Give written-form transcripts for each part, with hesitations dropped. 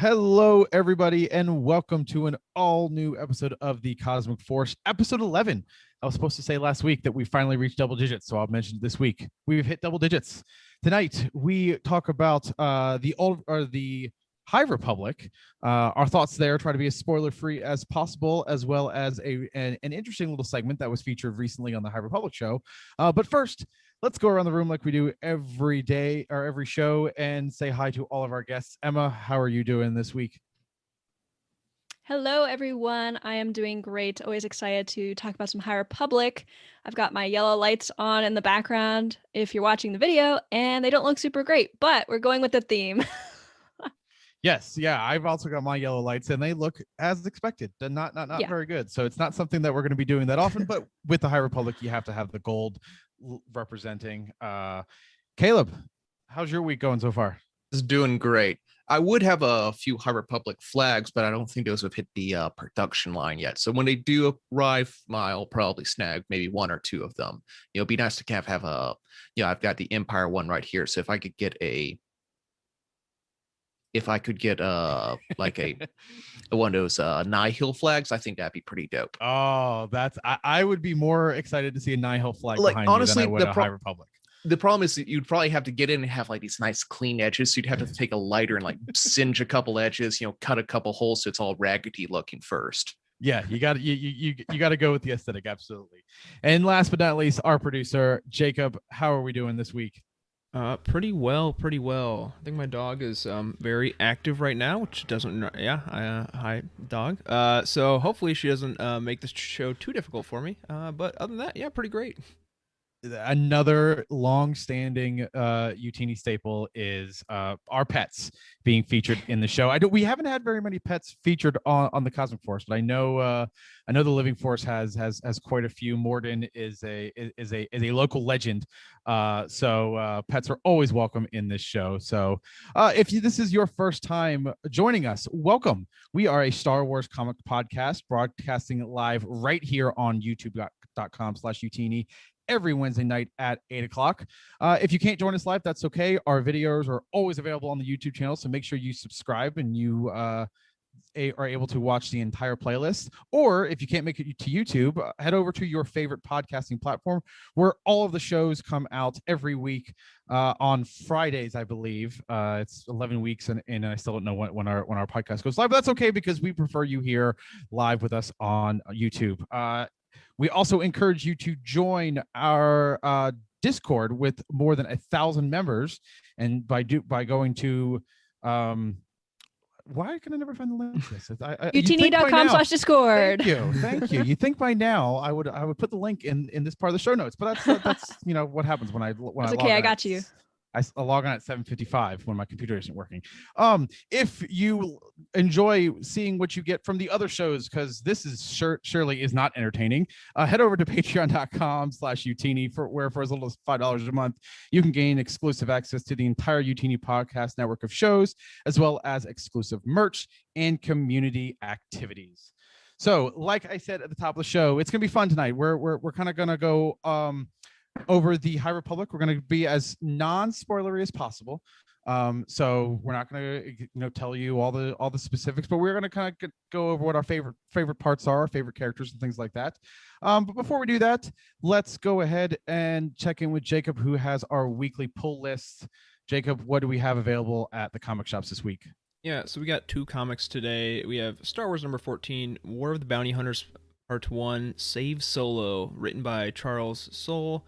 Hello, everybody, and welcome to an all-new episode of the Cosmic Force, episode 11. I was supposed to say last week that we finally reached double digits, so I'll mention this week we've hit double digits. Tonight, we talk about the High Republic, our thoughts there, try to be as spoiler-free as possible, as well as an interesting little segment that was featured recently on the High Republic show. But first, let's go around the room like we do every day or every show and say hi to all of our guests. Emma, how are you doing this week? Hello, everyone. I am doing great. Always excited to talk about some High Republic. I've got my yellow lights on in the background if you're watching the video, and they don't look super great, but we're going with the theme. Yes, yeah, I've also got my yellow lights, and they look as expected. They're not Yeah. very good. So it's not something that we're going to be doing that often. But with the High Republic, you have to have the gold representing. Caleb, how's your week going so far? Is doing great. I would have a few High Republic flags, but I don't think those have hit the production line yet. So when they do arrive, I'll probably snag maybe one or two of them. It'd be nice to have a, I've got the Empire one right here. So if I could get like a one of those Nihil flags, I think that'd be pretty dope. Oh, I would be more excited to see a Nihil flag Like, behind honestly, you than I would a High Republic. The problem is that you'd probably have to get in and have like these nice clean edges. So you'd have to take a lighter and like singe a couple edges, cut a couple holes so it's all raggedy looking first. Yeah, you got to go with the aesthetic, absolutely. And last but not least, our producer Jacob. How are we doing this week? Pretty well. I think my dog is very active right now, which doesn't. Hi dog. So hopefully she doesn't make this show too difficult for me. But other than that, yeah, pretty great. Another long-standing Utini staple is our pets being featured in the show. We haven't had very many pets featured on the Cosmic Force, but I know the Living Force has quite a few. Morden is a local legend, so pets are always welcome in this show. So if this is your first time joining us, welcome. We are a Star Wars comic podcast broadcasting live right here on youtube.com/Utini every Wednesday night at 8 o'clock. If you can't join us live, that's okay. Our videos are always available on the YouTube channel, so make sure you subscribe and you are able to watch the entire playlist. Or if you can't make it to YouTube, head over to your favorite podcasting platform where all of the shows come out every week on Fridays, I believe. It's 11 weeks, and I still don't know when our podcast goes live, but that's okay because we prefer you here live with us on YouTube. We also encourage you to join our Discord with more than 1,000 members, and by going to why can I never find the link to this? Utini.com/Discord. Thank you. You think by now I would put the link in this part of the show notes, but that's what happens when I okay. I got you. I log on at 7:55 when my computer isn't working. If you enjoy seeing what you get from the other shows, because this is surely is not entertaining, head over to patreon.com/Utini where for as little as $5 a month, you can gain exclusive access to the entire Utini podcast network of shows, as well as exclusive merch and community activities. So, like I said at the top of the show, it's gonna be fun tonight. We're kind of gonna go over the High Republic. We're going to be as non-spoilery as possible. So we're not going to tell you all the specifics, but we're going to kind of go over what our favorite parts are, our favorite characters and things like that. But before we do that, let's go ahead and check in with Jacob, who has our weekly pull list. Jacob, what do we have available at the comic shops this week? Yeah, so we got two comics today. We have Star Wars number 14, War of the Bounty Hunters Part 1, Save Solo, written by Charles Soule.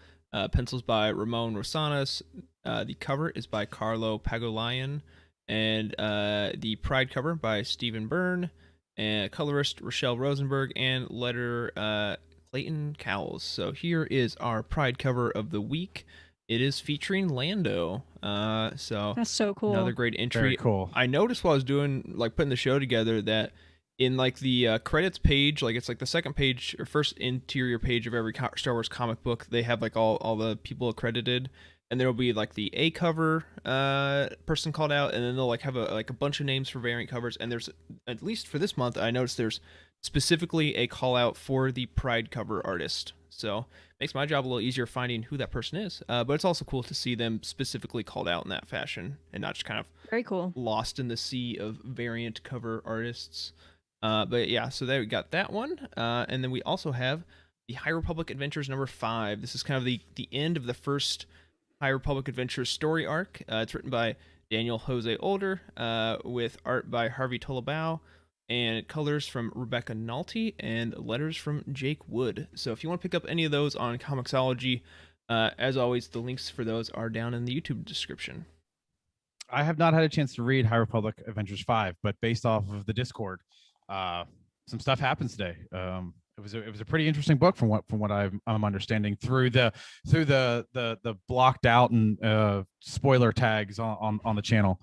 Pencils by Ramon Rosanas. The cover is by Carlo Pagulayan, and the Pride cover by Stephen Byrne, and colorist Rochelle Rosenberg, and letterer Clayton Cowles. So here is our Pride cover of the week. It is featuring Lando. So that's so cool. Another great entry. Very cool. I noticed while I was putting the show together that in like the credits page, like it's like the second page or first interior page of every Star Wars comic book, they have like all the people accredited, and there will be like the A cover person called out, and then they'll like have a bunch of names for variant covers. And there's, at least for this month, I noticed there's specifically a call out for the Pride cover artist. So makes my job a little easier finding who that person is. But it's also cool to see them specifically called out in that fashion and not just kind of Very cool. lost in the sea of variant cover artists. But yeah, so there we got that one. And then we also have the High Republic Adventures number 5. This is kind of the end of the first High Republic Adventures story arc. It's written by Daniel Jose Older, with art by Harvey Tolabao, and colors from Rebecca Nalty, and letters from Jake Wood. So if you want to pick up any of those on Comixology, as always, the links for those are down in the YouTube description. I have not had a chance to read High Republic Adventures 5, but based off of the Discord, some stuff happens today. It was a pretty interesting book from what I'm understanding through the blocked out and spoiler tags on the channel.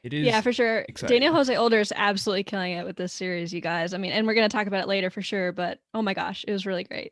It is, yeah, for sure. exciting. Daniel Jose Older is absolutely killing it with this series, you guys. I mean, and we're going to talk about it later for sure, but oh my gosh, it was really great.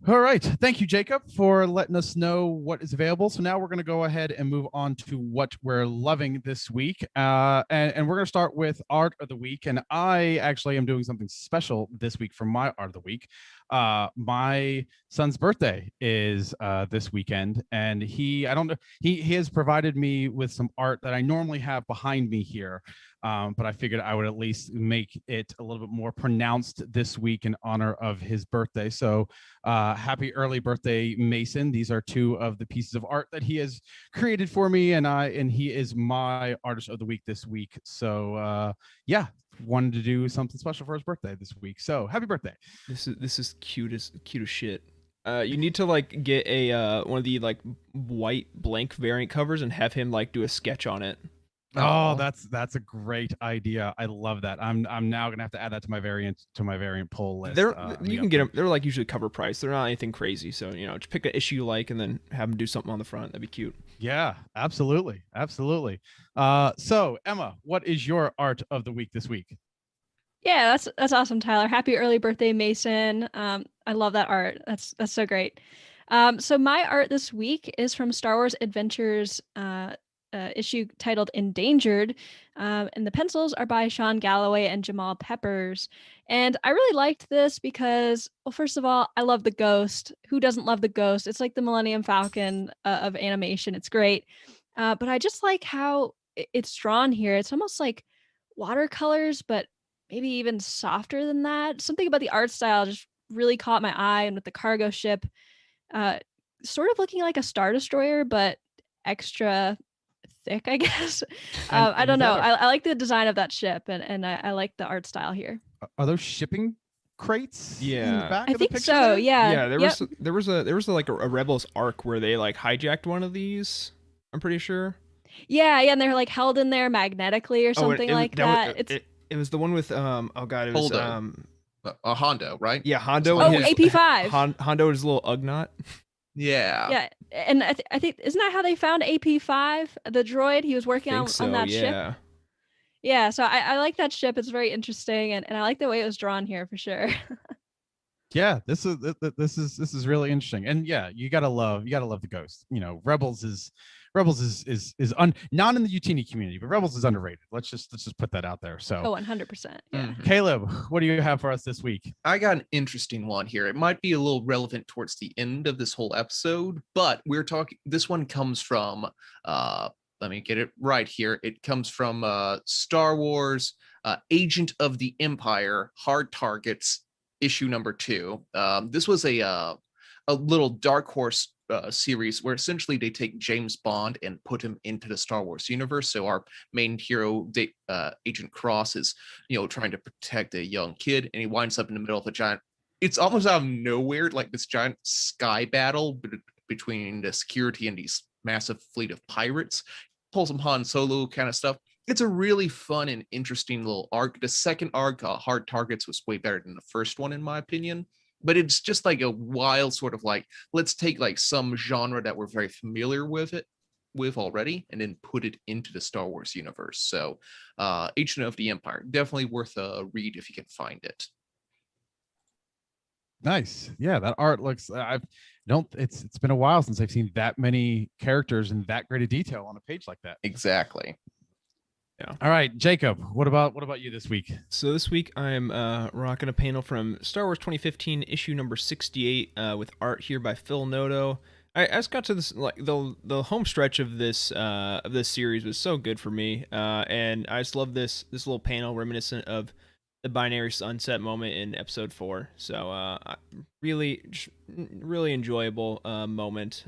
All right. Thank you, Jacob, for letting us know what is available. So now we're going to go ahead and move on to what we're loving this week. And we're going to start with Art of the Week. And I actually am doing something special this week for my Art of the Week. My son's birthday is this weekend, and he has provided me with some art that I normally have behind me here. But I figured I would at least make it a little bit more pronounced this week in honor of his birthday. So happy early birthday, Mason. These are two of the pieces of art that he has created for me, and he is my artist of the week this week. So yeah, wanted to do something special for his birthday this week. So happy birthday. This is cute as shit. You need to like get a one of the like white blank variant covers and have him like do a sketch on it. Oh, that's a great idea. I love that. I'm now gonna have to add that to my variant pull list. You can get them. They're like usually cover price. They're not anything crazy. So just pick an issue you like and then have them do something on the front. That'd be cute. Yeah, absolutely. So Emma, what is your art of the week this week? Yeah, that's awesome, Tyler. Happy early birthday, Mason. I love that art. That's so great. So my art this week is from Star Wars Adventures issue titled Endangered, and the pencils are by Sean Galloway and Jamal Peppers. And I really liked this because, well, first of all, I love the Ghost. Who doesn't love the Ghost? It's like the Millennium Falcon of animation. It's great. But I just like how it's drawn here. It's almost like watercolors, but maybe even softer than that. Something about the art style just really caught my eye, and with the cargo ship sort of looking like a Star Destroyer, but extra thick, I guess. I don't know. I like the design of that ship, and I like the art style here. Are those shipping crates? Yeah, in the back I of the think so. there? Yeah. There was like a Rebels arc where they like hijacked one of these. I'm pretty sure. Yeah, and they're like held in there magnetically or something like that. It was the one with oh god, it was Hondo, right? Yeah, Hondo. Oh, AP5. Hondo and his little Ugnaught. Yeah, and I think isn't that how they found AP5, the droid? He was working on that ship. Yeah, so I like that ship. It's very interesting, and I like the way it was drawn here for sure. Yeah, this is really interesting, and yeah, you gotta love the Ghost. Rebels is not in the Utini community, but Rebels is underrated. Let's just put that out there. So 100%. Yeah. Caleb, what do you have for us this week? I got an interesting one here. It might be a little relevant towards the end of this whole episode, but this one comes from let me get it right here. It comes from Star Wars Agent of the Empire Hard Targets issue number 2. This was a little Dark Horse series where essentially they take James Bond and put him into the Star Wars universe. So our main hero, Agent Cross, is trying to protect a young kid, and he winds up in the middle of a giant. It's almost out of nowhere, like this giant sky battle between the security and these massive fleet of pirates. Pull some Han Solo kind of stuff. It's a really fun and interesting little arc. The second arc, Hard Targets, was way better than the first one, in my opinion. But it's just like a wild sort of like, let's take like some genre that we're very familiar with already, and then put it into the Star Wars universe. So Agent of the Empire, definitely worth a read if you can find it. Nice. Yeah, that art looks it's been a while since I've seen that many characters in that great a detail on a page like that. Exactly. All right, Jacob, what about you this week? So this week I'm rocking a panel from Star Wars 2015 issue number 68 with art here by Phil Noto. I just got to this, like, the home stretch of this series was so good for me, and I just love this little panel reminiscent of the binary sunset moment in episode 4. So really enjoyable moment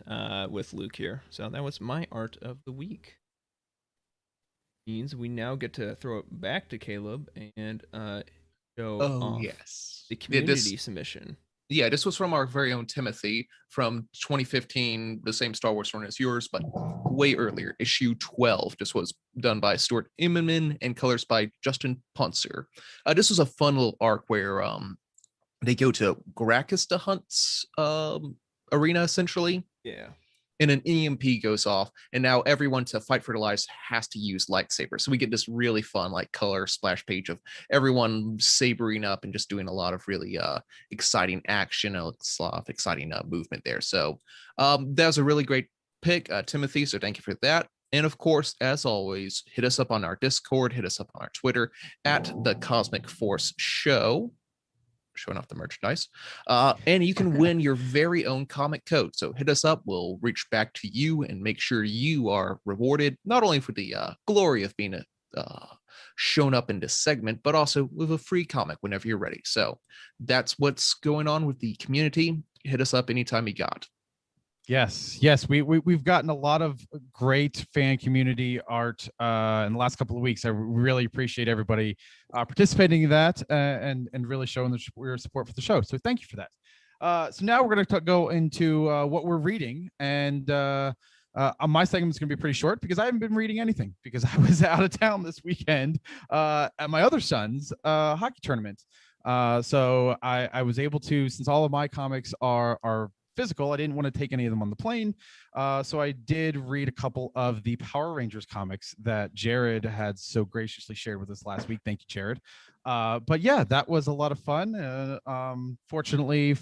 with Luke here. So that was my art of the week. Means we now get to throw it back to Caleb and show off Yes, the community submission. Yeah, this was from our very own Timothy from 2015, the same Star Wars run as yours, but way earlier, issue 12. This was done by Stuart Immonen and colors by Justin Ponser. This was a fun little arc where they go to Gracchus Hunt's arena, essentially. Yeah. And an EMP goes off, and now everyone to fight for their lives has to use lightsabers. So we get this really fun, like, color splash page of everyone sabering up and just doing a lot of really exciting action, a lot of exciting movement there. So that was a really great pick, Timothy. So thank you for that. And of course, as always, hit us up on our Discord, hit us up on our Twitter at the Cosmic Force Show. Showing off the merchandise, and you can win your very own comic code. So hit us up, we'll reach back to you and make sure you are rewarded not only for the glory of being shown up in this segment, but also with a free comic whenever you're ready. So that's what's going on with the community. Hit us up anytime you got. Yes, we've gotten a lot of great fan community art in the last couple of weeks. I really appreciate everybody participating in that and really showing your support for the show. So thank you for that. So now we're going to go into what we're reading, and my segment is going to be pretty short because I haven't been reading anything because I was out of town this weekend at my other son's hockey tournament. So I was able to, since all of my comics are physical, I didn't want to take any of them on the plane, so I did read a couple of the Power Rangers comics that Jared had so graciously shared with us last week. Thank you, Jared. But yeah, that was a lot of fun. Fortunately,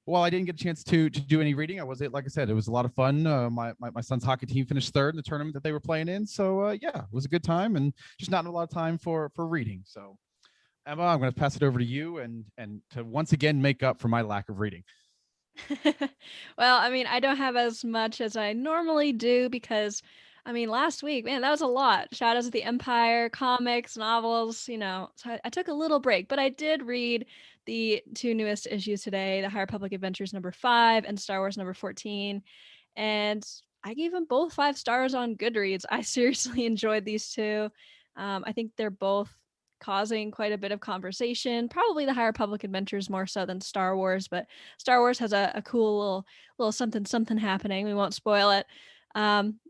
while I didn't get a chance to do any reading, like I said, it was a lot of fun. My son's hockey team finished third in the tournament that they were playing in, so yeah, it was a good time, and just not a lot of time for reading. So Emma, I'm going to pass it over to you and to once again make up for my lack of reading. Well, I mean, I don't have as much as I normally do because, I mean, last week, man, that was a lot. Shadows of the Empire, comics, novels, so I took a little break, but I did read the 2 newest issues today, The High Republic Adventures number 5 and Star Wars number 14. And I gave them both 5 stars on Goodreads. I seriously enjoyed these two. I think they're both causing quite a bit of conversation. Probably The High Republic Adventures more so than Star Wars, but Star Wars has a cool little something happening. We won't spoil it.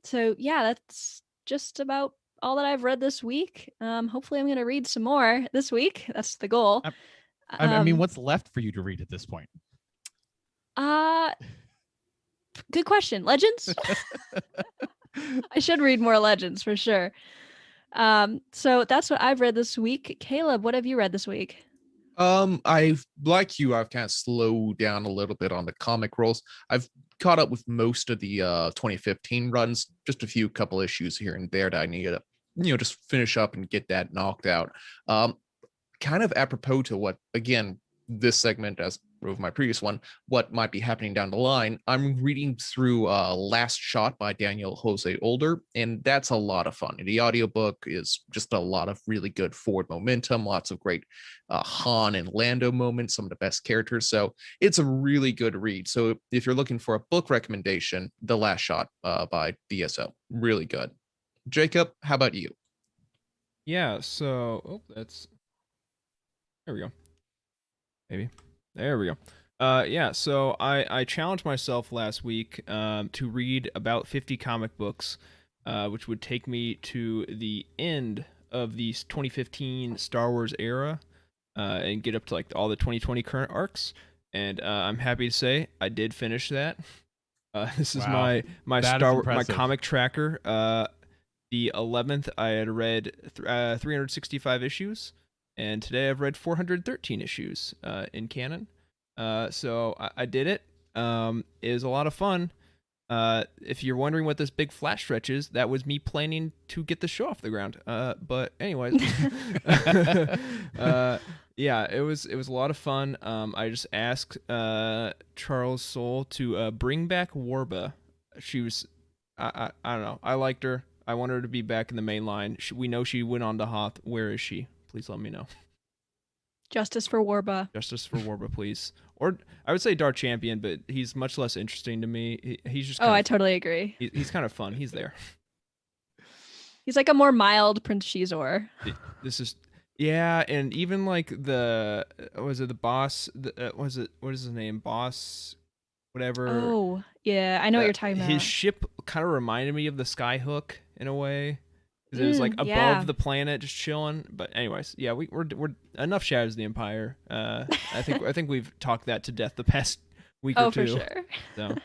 So yeah, that's just about all that I've read this week. Hopefully I'm going to read some more this week. That's the goal. I mean, what's left for you to read at this point? Good question. Legends? I should read more Legends for sure. So that's what I've read this week. Caleb, what have you read this week? I've kind of slowed down a little bit on the comic rolls. I've caught up with most of the 2015 runs, just a couple issues here and there that I need to, just finish up and get that knocked out. Kind of apropos to what, again, this segment, as with my previous one, what might be happening down the line, I'm reading through Last Shot by Daniel Jose Older, and that's a lot of fun. The audiobook is just a lot of really good forward momentum, lots of great Han and Lando moments, some of the best characters. So it's a really good read. So if you're looking for a book recommendation, The Last Shot by DSO, really good. Jacob, how about you? Yeah, so there we go. Maybe. There we go. Yeah, so I challenged myself last week to read about 50 comic books, which would take me to the end of the 2015 Star Wars era and get up to like all the 2020 current arcs. And I'm happy to say I did finish that. This is my my comic tracker. The 11th I had read 365 issues. And today I've read 413 issues in canon. So I did it. It was a lot of fun. If you're wondering what this big flash stretch is, that was me planning to get the show off the ground. But anyways, yeah, it was a lot of fun. I just asked Charles Soule to bring back Warba. She was, I don't know, I liked her. I want her to be back in the main line. We know she went on to Hoth. Where is she? Please let me know. Justice for Warba. Justice for Warba, please. Or I would say Dark Champion, but he's much less interesting to me. He's just Oh, I totally agree. he's kind of fun. He's there. He's like a more mild Prince Shizor. This is yeah, and even like the was it the boss? Was it what is his name? Boss, whatever. Oh, yeah, I know what you're talking about. His ship kind of reminded me of the Skyhook in a way. 'Cause it was like above yeah. the planet, just chilling. But anyways, yeah, we're enough Shadows of the Empire. I think we've talked that to death the past week or Oh, two. for sure. So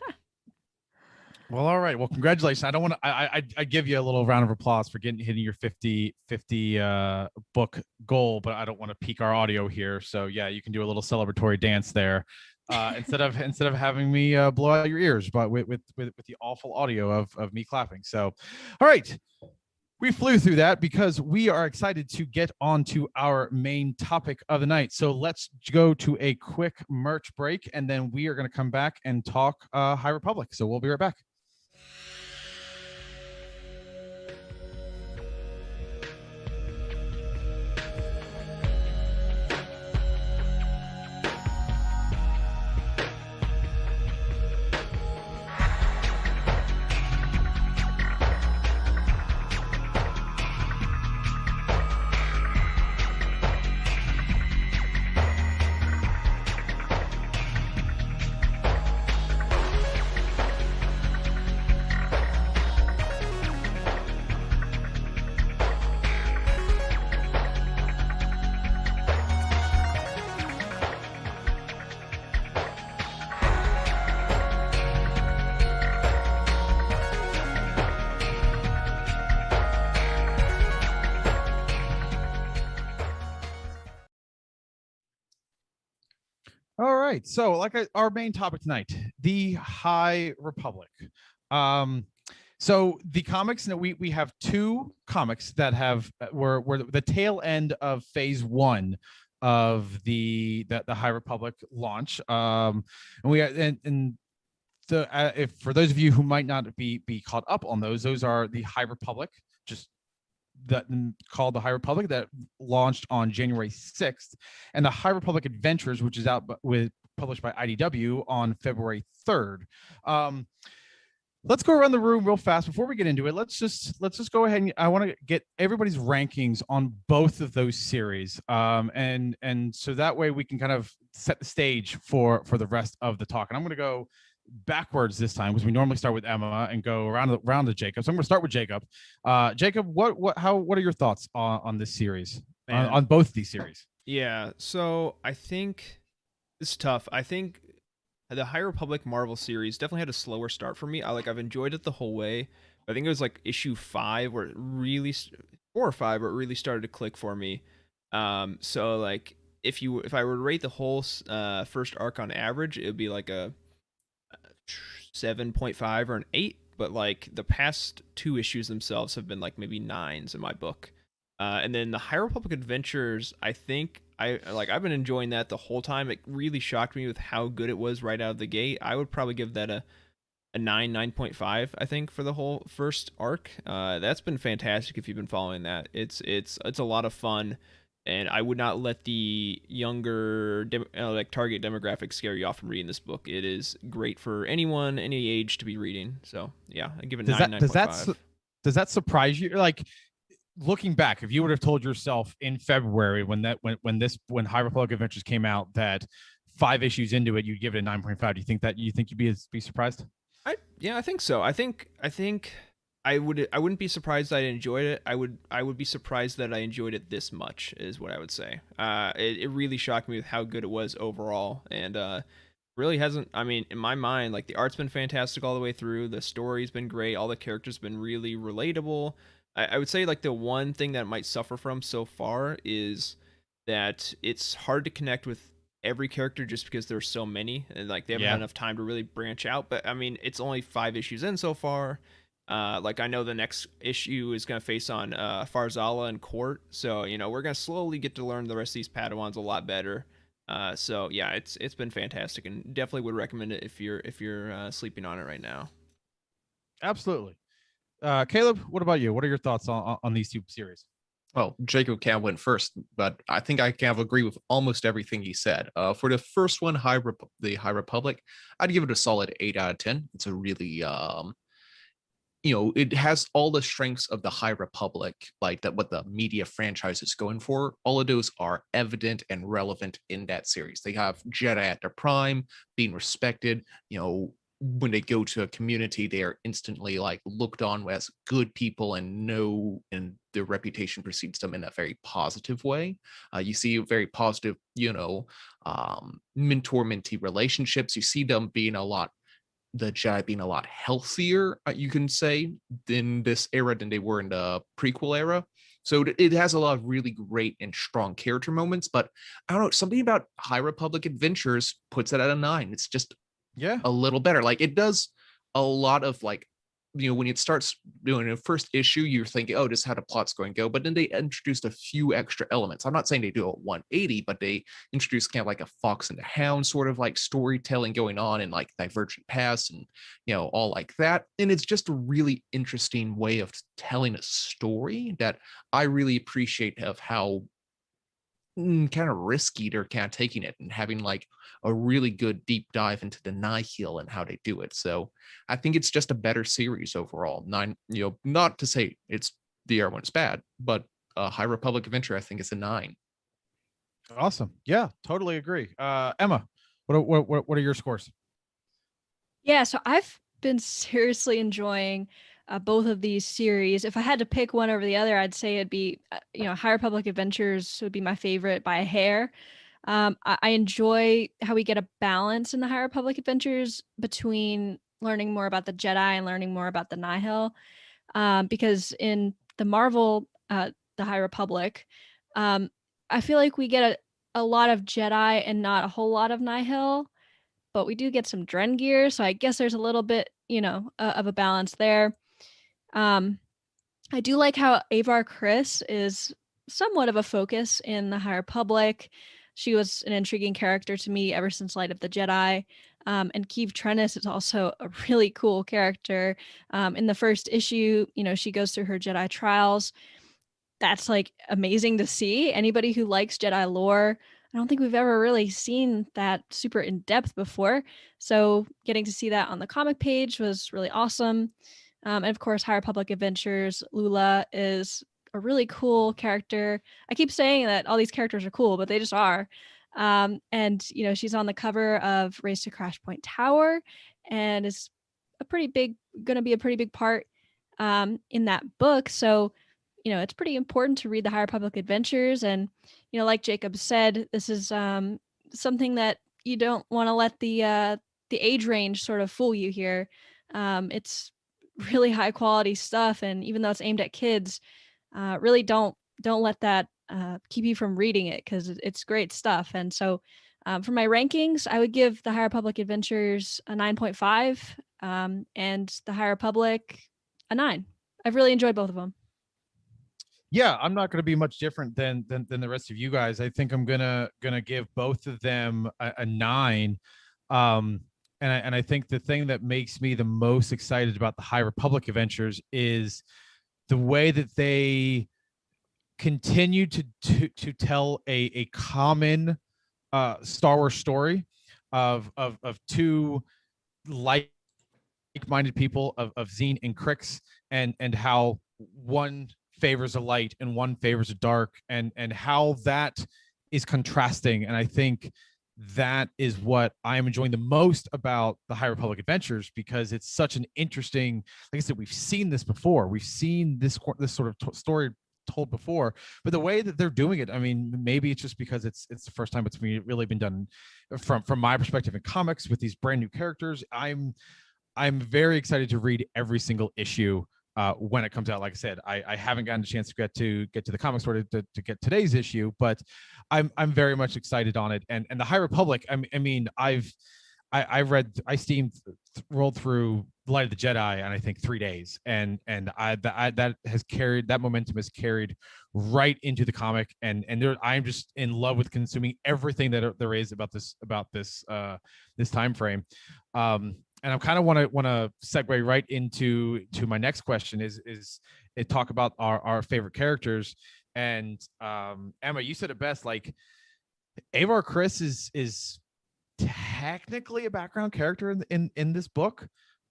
Well, all right. Well, congratulations. I don't want to. I give you a little round of applause for hitting your 50 book goal, but I don't want to peak our audio here. So yeah, you can do a little celebratory dance there, instead of having me blow out your ears, but with the awful audio of me clapping. So, all right. We flew through that because we are excited to get on to our main topic of the night. So let's go to a quick merch break, and then we are going to come back and talk High Republic. So we'll be right back. All right. So, our main topic tonight, the High Republic. So the comics that we have two comics that have were the tail end of phase 1 of the High Republic launch. And we and the if for those of you who might not be caught up on those are the High Republic, just that called the High Republic, that launched on January 6th, and the High Republic Adventures, which is out published by IDW on February 3rd. Let's go around the room real fast before we get into it. Let's just go ahead and I want to get everybody's rankings on both of those series, and so that way we can kind of set the stage for the rest of the talk. And I'm going to go backwards this time because we normally start with Emma and go around to Jacob. So I'm going to start with Jacob. Jacob, what are your thoughts on this series, on both these series? Yeah, so I think it's tough. I think the High Republic Marvel series definitely had a slower start for me. I've enjoyed it the whole way. I think it was like issue 5 where it really 4 or 5 where it really started to click for me. So like if I were to rate the whole first arc on average, it would be like a 7.5 or an 8, but like the past 2 issues themselves have been like maybe 9s in my book. And then the High Republic Adventures, I think I've been enjoying that the whole time. It really shocked me with how good it was right out of the gate. I would probably give that a 9.5, I think, for the whole first arc. That's been fantastic if you've been following that. It's a lot of fun. And I would not let the younger target demographic scare you off from reading this book. It is great for anyone, any age to be reading. So yeah, I give it 9.5. Does that surprise you? Like, looking back, if you would have told yourself in February when High Republic Adventures came out that 5 issues into it you'd give it a 9.5, do you think you'd be surprised? I think so. I think I wouldn't be surprised that I enjoyed it. I would be surprised that I enjoyed it this much, is what I would say. It really shocked me with how good it was overall, and really hasn't. I mean, in my mind, like the art's been fantastic all the way through. The story's been great. All the characters been really relatable. I would say like the one thing that it might suffer from so far is that it's hard to connect with every character just because there's so many and like they haven't Yeah. had enough time to really branch out. But I mean, it's only 5 issues in so far. Like I know the next issue is going to face on Farzala and Court, so you know we're going to slowly get to learn the rest of these Padawans a lot better. So yeah, it's been fantastic, and definitely would recommend it if you're sleeping on it right now. Absolutely. Caleb, what about you? What are your thoughts on these two series? Well, Jacob can went first, but I think I can agree with almost everything he said. For the first one, the High Republic, I'd give it a solid 8 out of 10. It's a really it has all the strengths of the High Republic, like that what the media franchise is going for. All of those are evident and relevant in that series. They have Jedi at their prime, being respected. When they go to a community, they are instantly like looked on as good people and their reputation precedes them in a very positive way. You see very positive, mentor-mentee relationships. You see them being the Jedi being a lot healthier, you can say, in this era than they were in the prequel era. So it has a lot of really great and strong character moments, but I don't know, something about High Republic Adventures puts it at a 9. It's just a little better. Like it does a lot of like, when it starts doing a first issue, you're thinking, oh, this is how the plot's going to go. But then they introduced a few extra elements. I'm not saying they do a 180, but they introduced kind of like a Fox and the Hound sort of like storytelling going on and like divergent paths and, all like that. And it's just a really interesting way of telling a story that I really appreciate of how kind of risky they're kind of taking it and having like a really good deep dive into the Nihil and how they do it. So I think it's just a better series overall. 9, not to say it's the air one's bad, but High Republic Adventure, I think, is a 9. Awesome. Yeah, totally agree. Emma, what are your scores? Yeah, so I've been seriously enjoying both of these series. If I had to pick one over the other, I'd say it'd be, High Republic Adventures would be my favorite by a hair. I enjoy how we get a balance in the High Republic Adventures between learning more about the Jedi and learning more about the Nihil. Because in the Marvel, the High Republic, I feel like we get a lot of Jedi and not a whole lot of Nihil, but we do get some Drengir, so I guess there's a little bit, of a balance there. I do like how Avar Kriss is somewhat of a focus in the High Republic. She was an intriguing character to me ever since Light of the Jedi. And Keeve Trennis is also a really cool character. In the first issue, she goes through her Jedi trials. That's like amazing to see. Anybody who likes Jedi lore, I don't think we've ever really seen that super in depth before. So getting to see that on the comic page was really awesome. And of course, High Republic Adventures, Lula is a really cool character. I keep saying that all these characters are cool, but they just are. And she's on the cover of Race to Crash Point Tower and is going to be a pretty big part in that book. So, it's pretty important to read the High Republic Adventures. And, like Jacob said, this is something that you don't want to let the age range sort of fool you here. It's really high quality stuff. And even though it's aimed at kids, really don't let that keep you from reading it, because it's great stuff. And so for my rankings, I would give the High Republic Adventures a 9.5 and the High Republic a 9. I've really enjoyed both of them. Yeah, I'm not going to be much different than the rest of you guys. I think I'm gonna give both of them a 9. And I think the thing that makes me the most excited about the High Republic Adventures is the way that they continue to tell a common Star Wars story of two like-minded people of Zine and Crix, and how one favors a light and one favors a dark, and how that is contrasting. And I think that is what I am enjoying the most about the High Republic Adventures, because it's such an interesting, like I said, we've seen this before. We've seen this sort of story told before, but the way that they're doing it, I mean, maybe it's just because it's the first time it's really been done from my perspective in comics with these brand new characters. I'm very excited to read every single issue when it comes out. Like I said, I haven't gotten a chance to get to the comic store to get today's issue, but I'm very much excited on it. And the High Republic, I mean, I steamed rolled through Light of the Jedi in I think 3 days, and that momentum has carried right into the comic, and I'm just in love with consuming everything that there is about this time frame. And I kind of want to segue right into my next question is talk about our favorite characters. And Emma, you said it best. Like, Avar Kriss is technically a background character in this book,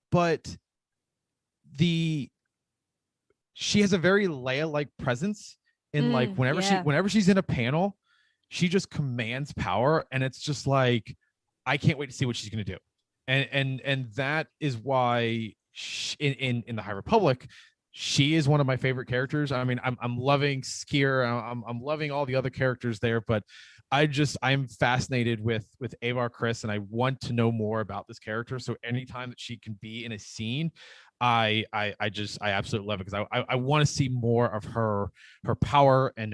but she has a very Leia-like presence in like whenever she's in a panel, she just commands power, and it's just like, I can't wait to see what she's going to do. And that is why in the High Republic, she is one of my favorite characters. I mean, I'm loving Skier, I'm loving all the other characters there, but I'm fascinated with Avar Kriss, and I want to know more about this character. So anytime that she can be in a scene, I absolutely love it, because I want to see more of her power and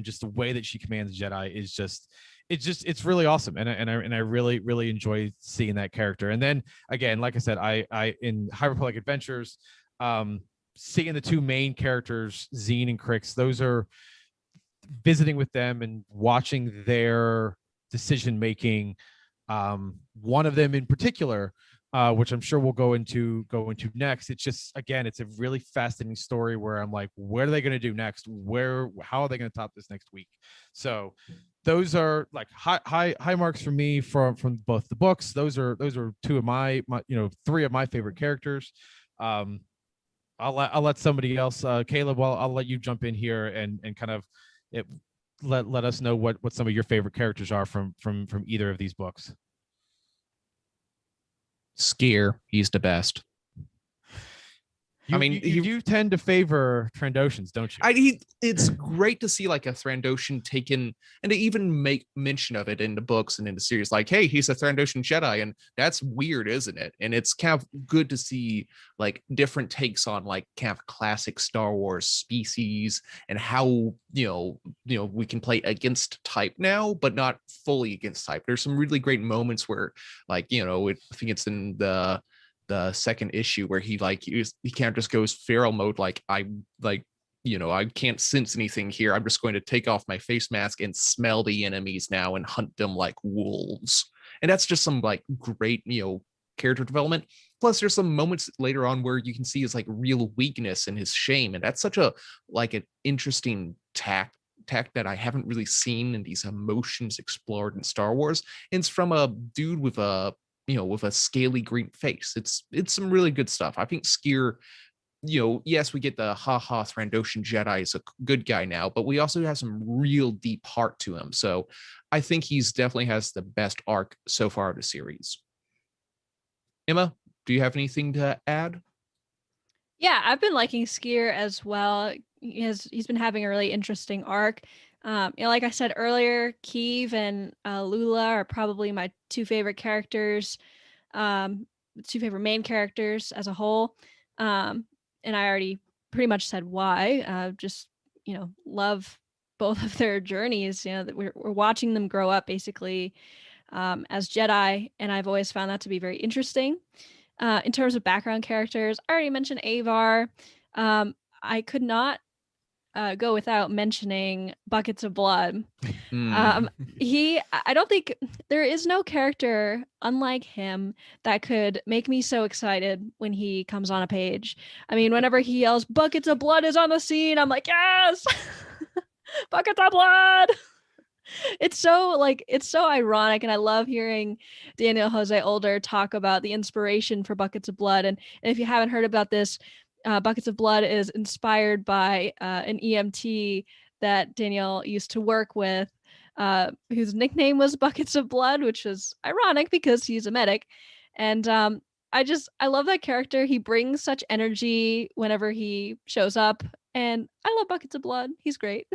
just the way that she commands Jedi is just. It's really awesome, and I really enjoy seeing that character. And then again, like I said, I in High Republic Adventures, seeing the two main characters, Zine and Crix, those are visiting with them and watching their decision making. One of them in particular, which I'm sure we'll go into next. It's just, again, it's a really fascinating story where I'm like, what are they going to do next? How are they going to top this next week? So those are like high marks for me from both the books. Those are two of my three of my favorite characters. I'll let somebody else, Caleb, I'll let you jump in here and kind of let us know what some of your favorite characters are from either of these books. Skier, he's the best. You tend to favor Trandoshans, don't you? It's great to see like a Trandoshan taken, and to even make mention of it in the books and in the series. Like, hey, he's a Trandoshan Jedi, and that's weird, isn't it? And it's kind of good to see like different takes on like kind of classic Star Wars species and how we can play against type now, but not fully against type. There's some really great moments where, like, I think it's in the second issue where he can't just goes feral mode, like I can't sense anything here, I'm just going to take off my face mask and smell the enemies now and hunt them like wolves. And that's just some like great character development. Plus there's some moments later on where you can see his like real weakness and his shame, and that's such a like an interesting tact that I haven't really seen in these emotions explored in Star Wars. And it's from a dude with a scaly green face. It's some really good stuff. I think Skier, yes, we get the haha Trandoshan Jedi is a good guy now, but we also have some real deep heart to him. So I think he's definitely has the best arc so far of the series. Emma, do you have anything to add? Yeah, I've been liking Skier as well. He's been having a really interesting arc. Like I said earlier, Keeve and Lula are probably my two favorite characters, two favorite main characters as a whole. And I already pretty much said why. Just love both of their journeys. That we're watching them grow up basically as Jedi, and I've always found that to be very interesting. In terms of background characters, I already mentioned Avar. I could not go without mentioning Buckets of Blood. I don't think there is no character unlike him that could make me so excited when he comes on a page. I mean, whenever he yells, "Buckets of Blood is on the scene," I'm like, yes, Buckets of Blood. It's so ironic, and I love hearing Daniel Jose Older talk about the inspiration for Buckets of Blood. And if you haven't heard about this, Buckets of Blood is inspired by an EMT that Daniel used to work with, whose nickname was Buckets of Blood, which is ironic because he's a medic. And I love that character. He brings such energy whenever he shows up, and I love Buckets of Blood. He's great.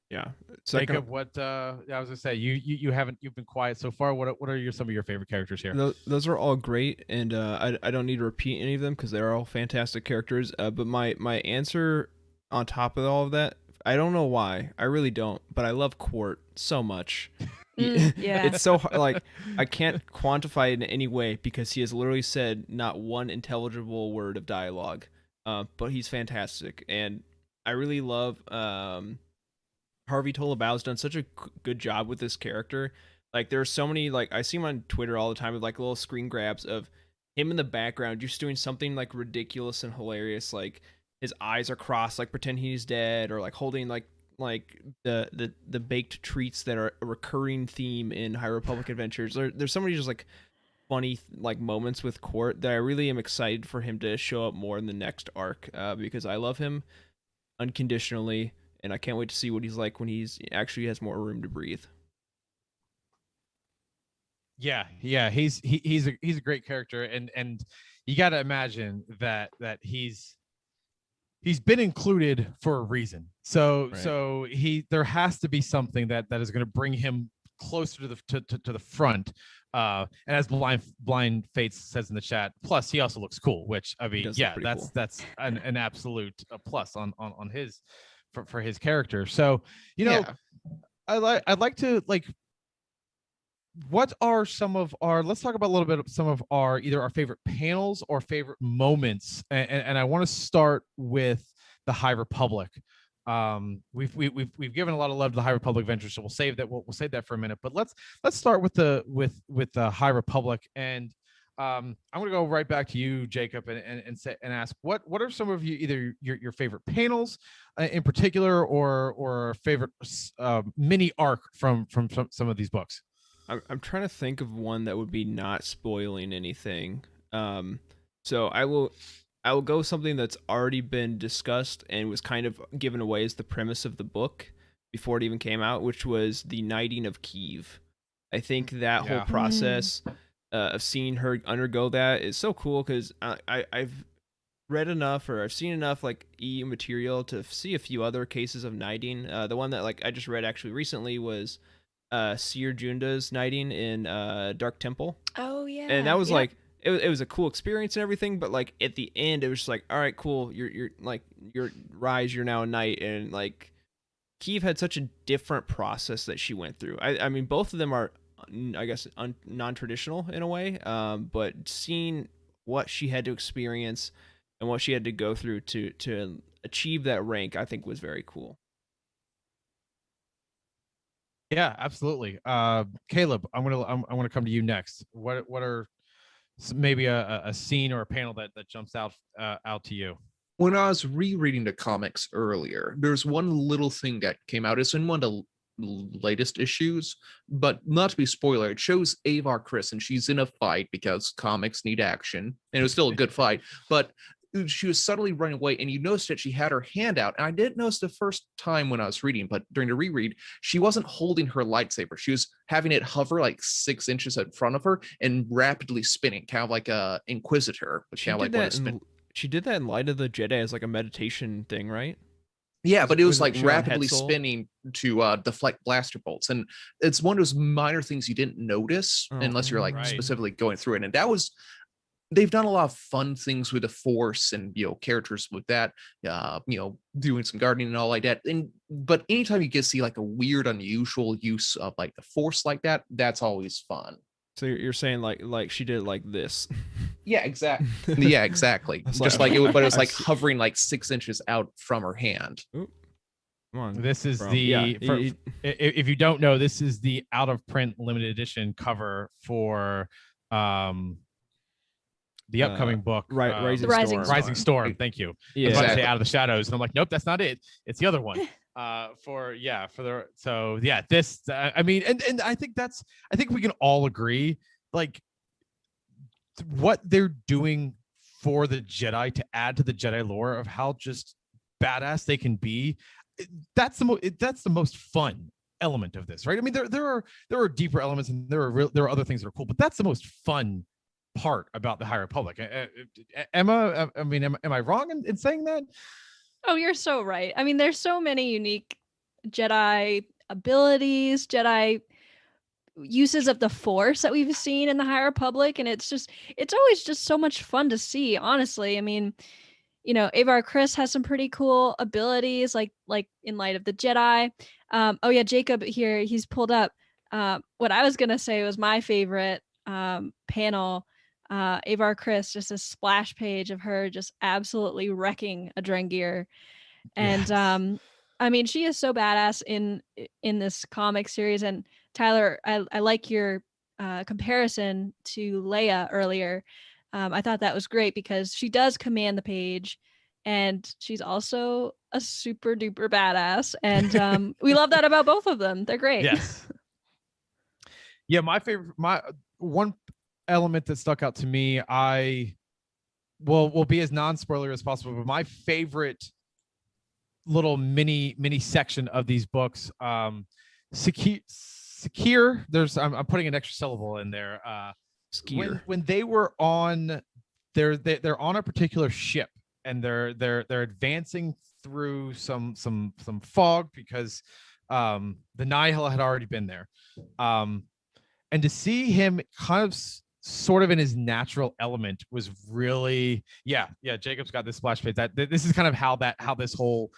Yeah. Second, Jacob, what I was gonna say, you've been quiet so far. What are some of your favorite characters here? those are all great, and I don't need to repeat any of them because they're all fantastic characters. But my answer on top of all of that, I don't know why. I really don't, but I love Quart so much. Yeah. It's so like I can't quantify it in any way because he has literally said not one intelligible word of dialogue. But he's fantastic, and I really love Harvey Tolabau's done such a good job with this character. Like there are so many, like I see him on Twitter all the time with like little screen grabs of him in the background just doing something like ridiculous and hilarious, like his eyes are crossed, like pretend he's dead, or like holding like the baked treats that are a recurring theme in High Republic Adventures. There's so many just like funny like moments with Quart that I really am excited for him to show up more in the next arc, because I love him unconditionally, and I can't wait to see what he's like when he's actually has more room to breathe. Yeah, he's a great character, and you got to imagine that he's been included for a reason. So Right. so there has to be something that is going to bring him closer to the front. And as blind Fates says in the chat, plus he also looks cool, which I mean, does look yeah, pretty that's cool. that's an absolute plus on his for his character. So you know, Yeah. I'd like to like, what are some of our, let's talk about a little bit of some of our either our favorite panels or favorite moments, and I want to start with the High Republic. We've given a lot of love to the High Republic Adventure, so we'll save that, we'll save that for a minute, but let's start with the High Republic. And I'm going to go right back to you, Jacob, and say and ask what are some of you, either your favorite panels in particular, or favorite mini arc from some of these books. I'm trying to think of one that would be not spoiling anything. So I will go something that's already been discussed and was kind of given away as the premise of the book before it even came out, which was the knighting of Kiev. I think that whole Yeah. process of seeing her undergo that is so cool because I've read enough, or I've seen enough like EU material to see a few other cases of knighting. The one that like I just read actually recently was Seer Junda's knighting in Dark Temple. Oh yeah. And that was Yep. like it was a cool experience and everything, but like at the end it was just like, all right, cool, you're like you're rise, you're now a knight. And like Kiev had such a different process that she went through. I mean both of them are I guess non-traditional in a way, but seeing what she had to experience and what she had to go through to achieve that rank, I think was very cool. Yeah, absolutely. Caleb, I'm gonna come to you next. What are maybe a scene or a panel that jumps out to you? When I was rereading the comics earlier, there's one little thing that came out. It's in one of the latest issues, but not to be spoiler, it shows Avar Kriss, and she's in a fight because comics need action, and it was still a good fight, but she was suddenly running away, and you noticed that she had her hand out. And I didn't notice the first time when I was reading, but during the reread, she wasn't holding her lightsaber. She was having it hover like 6 inches in front of her and rapidly spinning, kind of like a Inquisitor, but She kind of did like that she did that in Light of the Jedi as like a meditation thing, right? Yeah, but it was like Was it on rapidly Hetzel? spinning to deflect blaster bolts, and it's one of those minor things you didn't notice Oh, unless you're like right. specifically going through it. And that was, they've done a lot of fun things with the Force and characters with that, doing some gardening and all like that. And but anytime you get to see like a weird, unusual use of like the Force like that, that's always fun. So you're saying like she did it like this. Yeah, exactly. Yeah, exactly. That's Just like- like it, but it was I like see. hovering like 6 inches out from her hand. Come on. This is bro. the Yeah, if you don't know, this is the out of print limited edition cover for the upcoming book, Rising The Rising Storm. Rising Storm. Thank you. I was Yeah. about to Exactly. say Out of the Shadows, and I'm like, nope, that's not it. It's the other one. This I mean, and I think we can all agree, like, what they're doing for the Jedi to add to the Jedi lore of how just badass they can be. That's the most fun element of this, right? I mean, there are deeper elements, and there are other things that are cool, but that's the most fun part about the High Republic. Emma, I mean, am I wrong in saying that? Oh, you're so right. I mean, there's so many unique Jedi abilities, Jedi uses of the Force that we've seen in the High Republic, and it's always just so much fun to see, honestly. I mean, Avar Kriss has some pretty cool abilities, like in Light of the Jedi. Oh yeah, Jacob here, he's pulled up. What I was gonna say was my favorite panel. Avar Kriss, just a splash page of her just absolutely wrecking a Drengir, and Yes. I mean, she is so badass in this comic series. And Tyler, I like your comparison to Leia earlier. I thought that was great because she does command the page, and she's also a super duper badass. And we love that about both of them. They're great. Yes. Yeah, my one element that stuck out to me, I will be as non-spoiler as possible, but my favorite little mini section of these books, secure, there's I'm putting an extra syllable in there. When they were on, they're on a particular ship, and they're advancing through some fog because the Nihil had already been there, and to see him kind of sort of in his natural element was really, yeah, Jacob's got this splash page. That this is kind of how this whole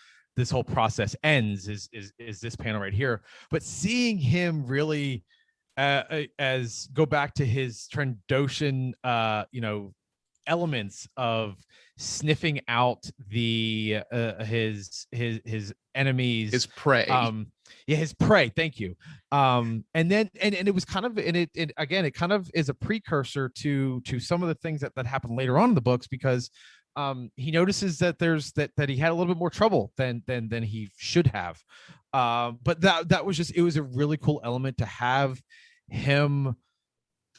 process ends, is this panel right here. But seeing him really as go back to his Trandoshan elements of sniffing out the his enemies, His prey. His prey, thank you. And then and it was kind of, and it again, it kind of is a precursor to some of the things that happen later on in the books, because he notices that that he had a little bit more trouble than he should have. But that was just, it was a really cool element to have him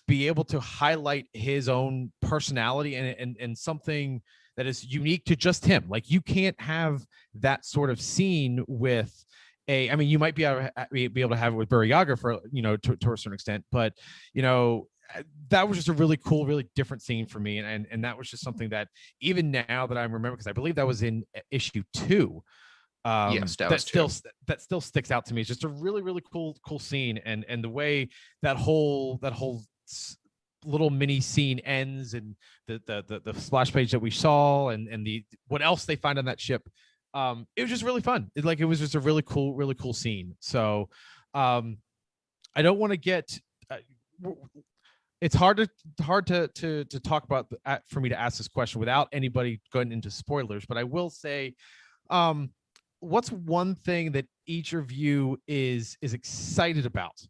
be able to highlight his own personality and something that is unique to just him. Like, you can't have that sort of scene with I mean, you might be able to have it with Baba Yaga for, to a certain extent, but that was just a really cool, really different scene for me. And that was just something that even now that I remember, because I believe that was in issue 2. Yes, that still sticks out to me. It's just a really, really cool scene. And the way that whole little mini scene ends, and the splash page that we saw, and the what else they find on that ship, it was just really fun. It was just a really cool scene. So I don't want to get it's hard to talk about for me to ask this question without anybody going into spoilers, but I will say, what's one thing that each of you is excited about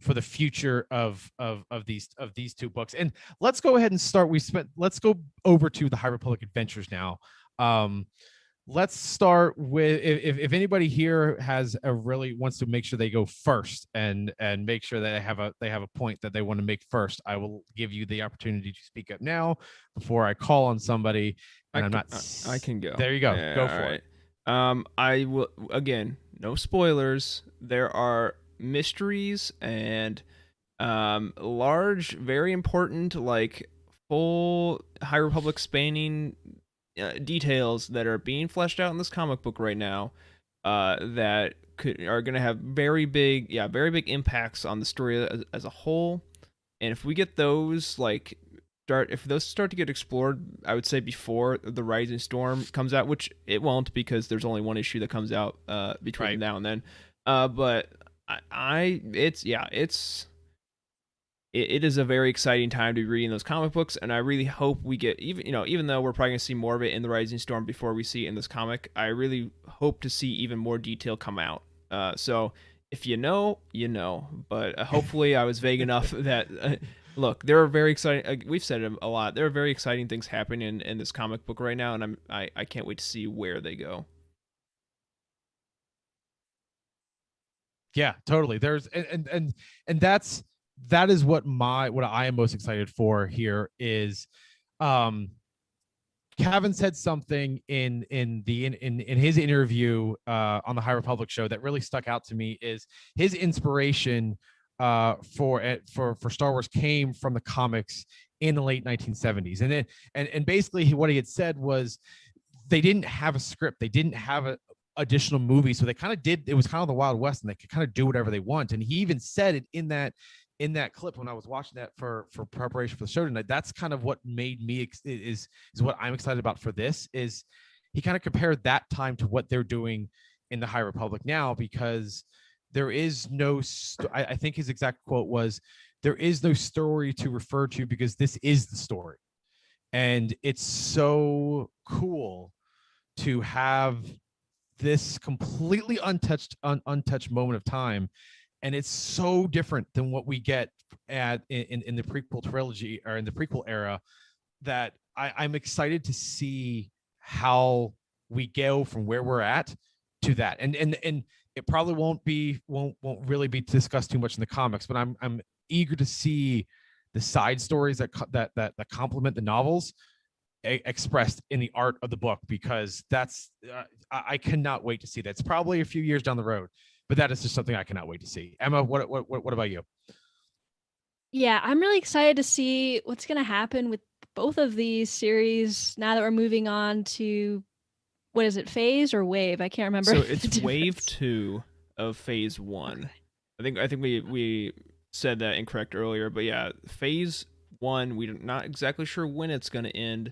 for the future of these two books? And let's go ahead and start. Let's go over to the High Republic Adventures now. Let's start with, if anybody here wants to make sure they go first and make sure that they have a point that they want to make first, I will give you the opportunity to speak up now before I call on somebody. And I can go. There you go. Yeah, Go for it. I will, again, no spoilers. There are mysteries and large, very important, like full High Republic spanning details that are being fleshed out in this comic book right now, that are going to have very big impacts on the story as a whole. And if we get those, if those start to get explored, I would say before the Rising Storm comes out, which it won't, because there's only one issue that comes out between now and then. But it is a very exciting time to be reading those comic books, and I really hope we get, even though we're probably going to see more of it in the Rising Storm before we see it in this comic, I really hope to see even more detail come out. So if you know, but hopefully I was vague enough that, look, there are very exciting, we've said it a lot, there are very exciting things happening in this comic book right now, and I can't wait to see where they go. Yeah, totally. There's and that is what I am most excited for here is, Cavan said something in his interview on the High Republic show that really stuck out to me. Is his inspiration for Star Wars came from the comics in the late 1970s, and basically what he had said was they didn't have a script, they didn't have additional movies. So they kind of did, it was kind of the Wild West, and they could kind of do whatever they want. And he even said it in that clip when I was watching that for preparation for the show tonight. That's kind of what made me is what I'm excited about for this. Is he kind of compared that time to what they're doing in the High Republic now, because there is no I think his exact quote was, there is no story to refer to because this is the story. And it's so cool to have this completely untouched moment of time. And it's so different than what we get in the prequel trilogy or in the prequel era, that I'm excited to see how we go from where we're at to that. And it probably won't really be discussed too much in the comics, but I'm eager to see the side stories that complement the novels expressed in the art of the book, because that's I cannot wait to see that. It's probably a few years down the road, but that is just something I cannot wait to see. Emma, what about you? Yeah, I'm really excited to see what's going to happen with both of these series now that we're moving on to, what is it, phase or wave? I can't remember. So it's wave 2 of phase 1. Okay. I think we said that incorrect earlier, but yeah, phase 1, we're not exactly sure when it's going to end,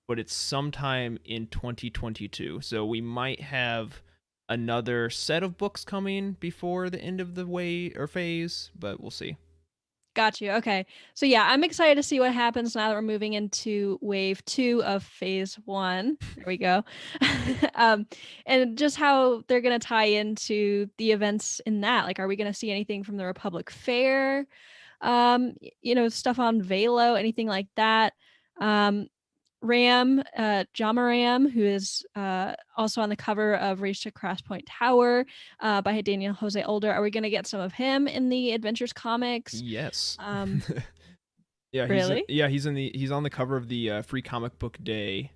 but it's sometime in 2022. So we might have another set of books coming before the end of the wave or phase, but we'll see. Got you. Okay. So yeah, I'm excited to see what happens now that we're moving into wave 2 of phase 1. There we go. And just how they're going to tie into the events in that. Like, are we going to see anything from the Republic Fair? Stuff on Velo, anything like that. Ram, Jama Ram, who is also on the cover of Race to Crosspoint Tower by Daniel Jose Older. Are we going to get some of him in the Adventures comics? Yes. Yeah, really? He's on the cover of the Free Comic Book Day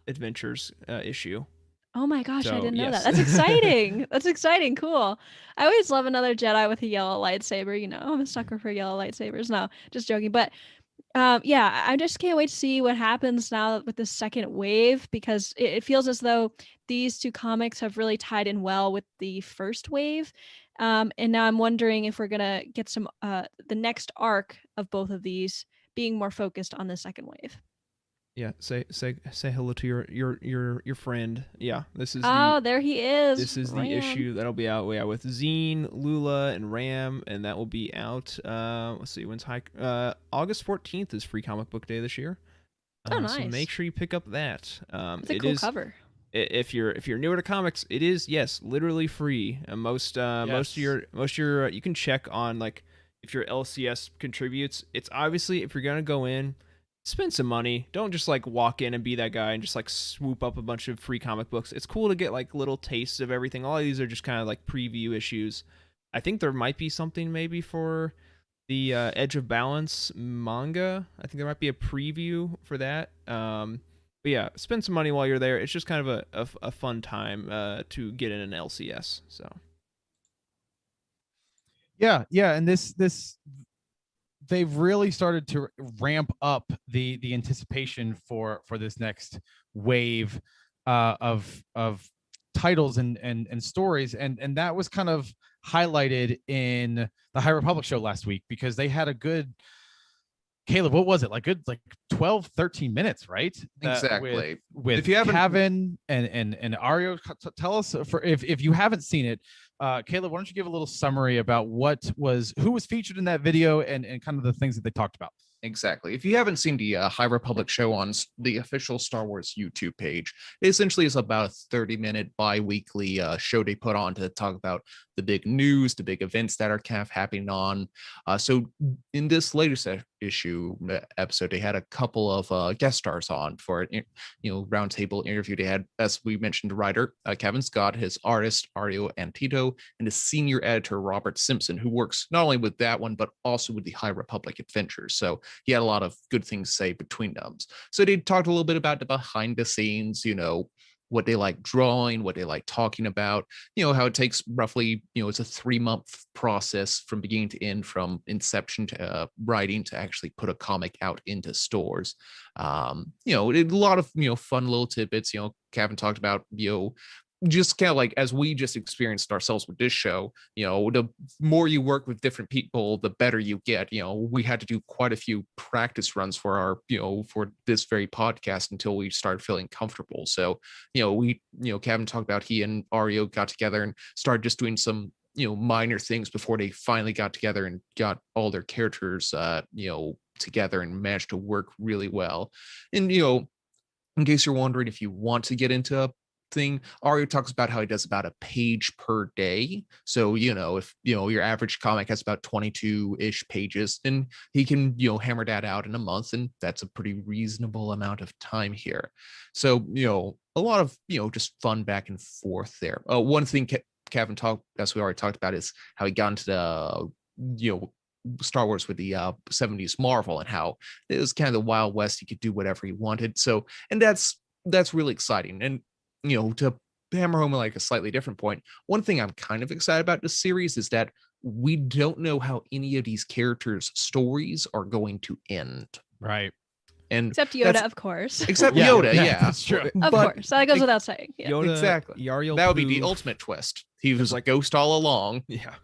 Adventures issue. Oh my gosh, I didn't know that. That's exciting. That's exciting. Cool. I always love another Jedi with a yellow lightsaber. I'm a sucker for yellow lightsabers. No, just joking. But yeah, I just can't wait to see what happens now with the second wave, because it feels as though these two comics have really tied in well with the first wave. And now I'm wondering if we're gonna get some the next arc of both of these being more focused on the second wave. Yeah, say hello to your friend. Yeah, this is there he is. This is Ram. the issue that'll be out with Zine, Lula, and Ram, and that will be out. Let's see, when's August 14th is Free Comic Book Day this year. Oh, nice. So make sure you pick up that. It's a cool cover. If you're newer to comics, it is, yes, literally free. And most of your you can check on, like, if your LCS contributes. It's obviously, if you're gonna go in, spend some money. Don't just like walk in and be that guy and just like swoop up a bunch of free comic books. It's cool to get like little tastes of everything. All of these are just kind of like preview issues. I think there might be something maybe for the Edge of Balance manga. I think there might be a preview for that. But yeah, spend some money while you're there. It's just kind of a fun time to get in an LCS. So yeah, and this they've really started to ramp up the anticipation for this next wave of titles and stories, and that was kind of highlighted in the High Republic show last week, because they had a good, Caleb, what was it, like 12-13 minutes, right? Exactly. With if you haven't, Kevin and Ario. Tell us, for if you haven't seen it, Caleb, why don't you give a little summary about who was featured in that video and kind of the things that they talked about? Exactly. If you haven't seen the High Republic show on the official Star Wars YouTube page, it essentially is about a 30-minute bi-weekly show they put on to talk about the big news, the big events that are kind of happening on. So in this latest episode, they had a couple of guest stars on for an roundtable interview. They had, as we mentioned, the writer Kevin Scott, his artist Ario Antito, and the senior editor Robert Simpson, who works not only with that one but also with the High Republic Adventures. So he had a lot of good things to say between them. So they talked a little bit about the behind the scenes, what they like drawing, what they like talking about, how it takes roughly, it's a 3-month process from beginning to end, from inception to writing to actually put a comic out into stores. A lot of, fun little tidbits. Kevin talked about, just kind of like as we just experienced ourselves with this show, the more you work with different people, the better you get. We had to do quite a few practice runs for our, for this very podcast until we started feeling comfortable. So, Kevin talked about he and Ario got together and started just doing some, minor things before they finally got together and got all their characters, together and managed to work really well. And, in case you're wondering if you want to get into a thing, Ario talks about how he does about a page per day. So, if your average comic has about 22-ish pages, then he can, hammer that out in a month, and that's a pretty reasonable amount of time here. So, a lot of, just fun back and forth there. One thing Kevin talked, as we already talked about, is how he got into the, Star Wars with the 70s Marvel, and how it was kind of the Wild West. He could do whatever he wanted. So, and that's really exciting. And to hammer home like a slightly different point, one thing I'm kind of excited about this series is that we don't know how any of these characters' stories are going to end. Right. And except Yoda, of course. Except Yoda, yeah. That's true. Of course. That goes without saying. Yeah. Yoda, Exactly. Yarael That would be the Pooh. ultimate twist. He was like ghost all along. Yeah.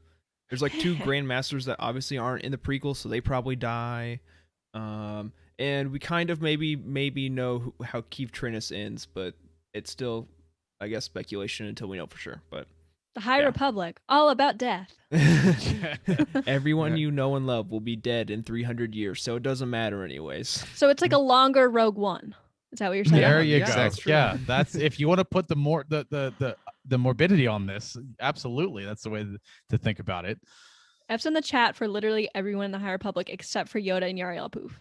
There's like 2 Grandmasters that obviously aren't in the prequel, so they probably die. And we kind of maybe know how Keith Trinus ends, but it's still, I guess, speculation until we know for sure. But The High Yeah. Republic, all about death. everyone Yeah. you know and love will be dead in 300 years, so it doesn't matter anyways. So it's like a longer Rogue One. Is that what you're saying? There you Yeah, go. that's true. Yeah, that's if you want to put the morbidity on this. Absolutely, that's the way to think about it. F's in the chat for literally everyone in the High Republic except for Yoda and Yarael Poof.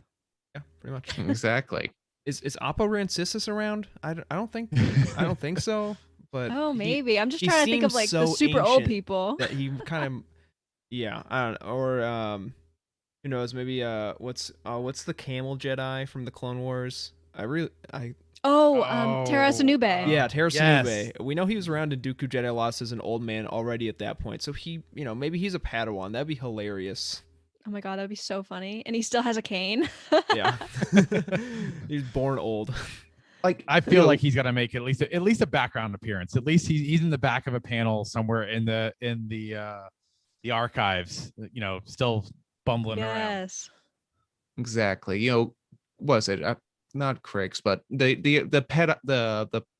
Yeah, pretty much. Exactly. Is Oppo Rancisis around? I don't think so. But Oh, he- maybe. I'm just he trying to think of seems like the so super old ancient people. that he kind of, yeah, I don't know, or who knows? Maybe what's the Camel Jedi from the Clone Wars? Terra Sanube. Yeah, Terra Yes. Sanube. We know he was around in Dooku Jedi Lost as an old man already at that point, so he, maybe he's a Padawan. That'd be hilarious. Oh my god, that would be so funny. And he still has a cane. Yeah, he's born old. Like I feel like he's got to make at least a background appearance. At least he's in the back of a panel somewhere in the archives. Still bumbling around. Yes. exactly. Was it not Craigs, but the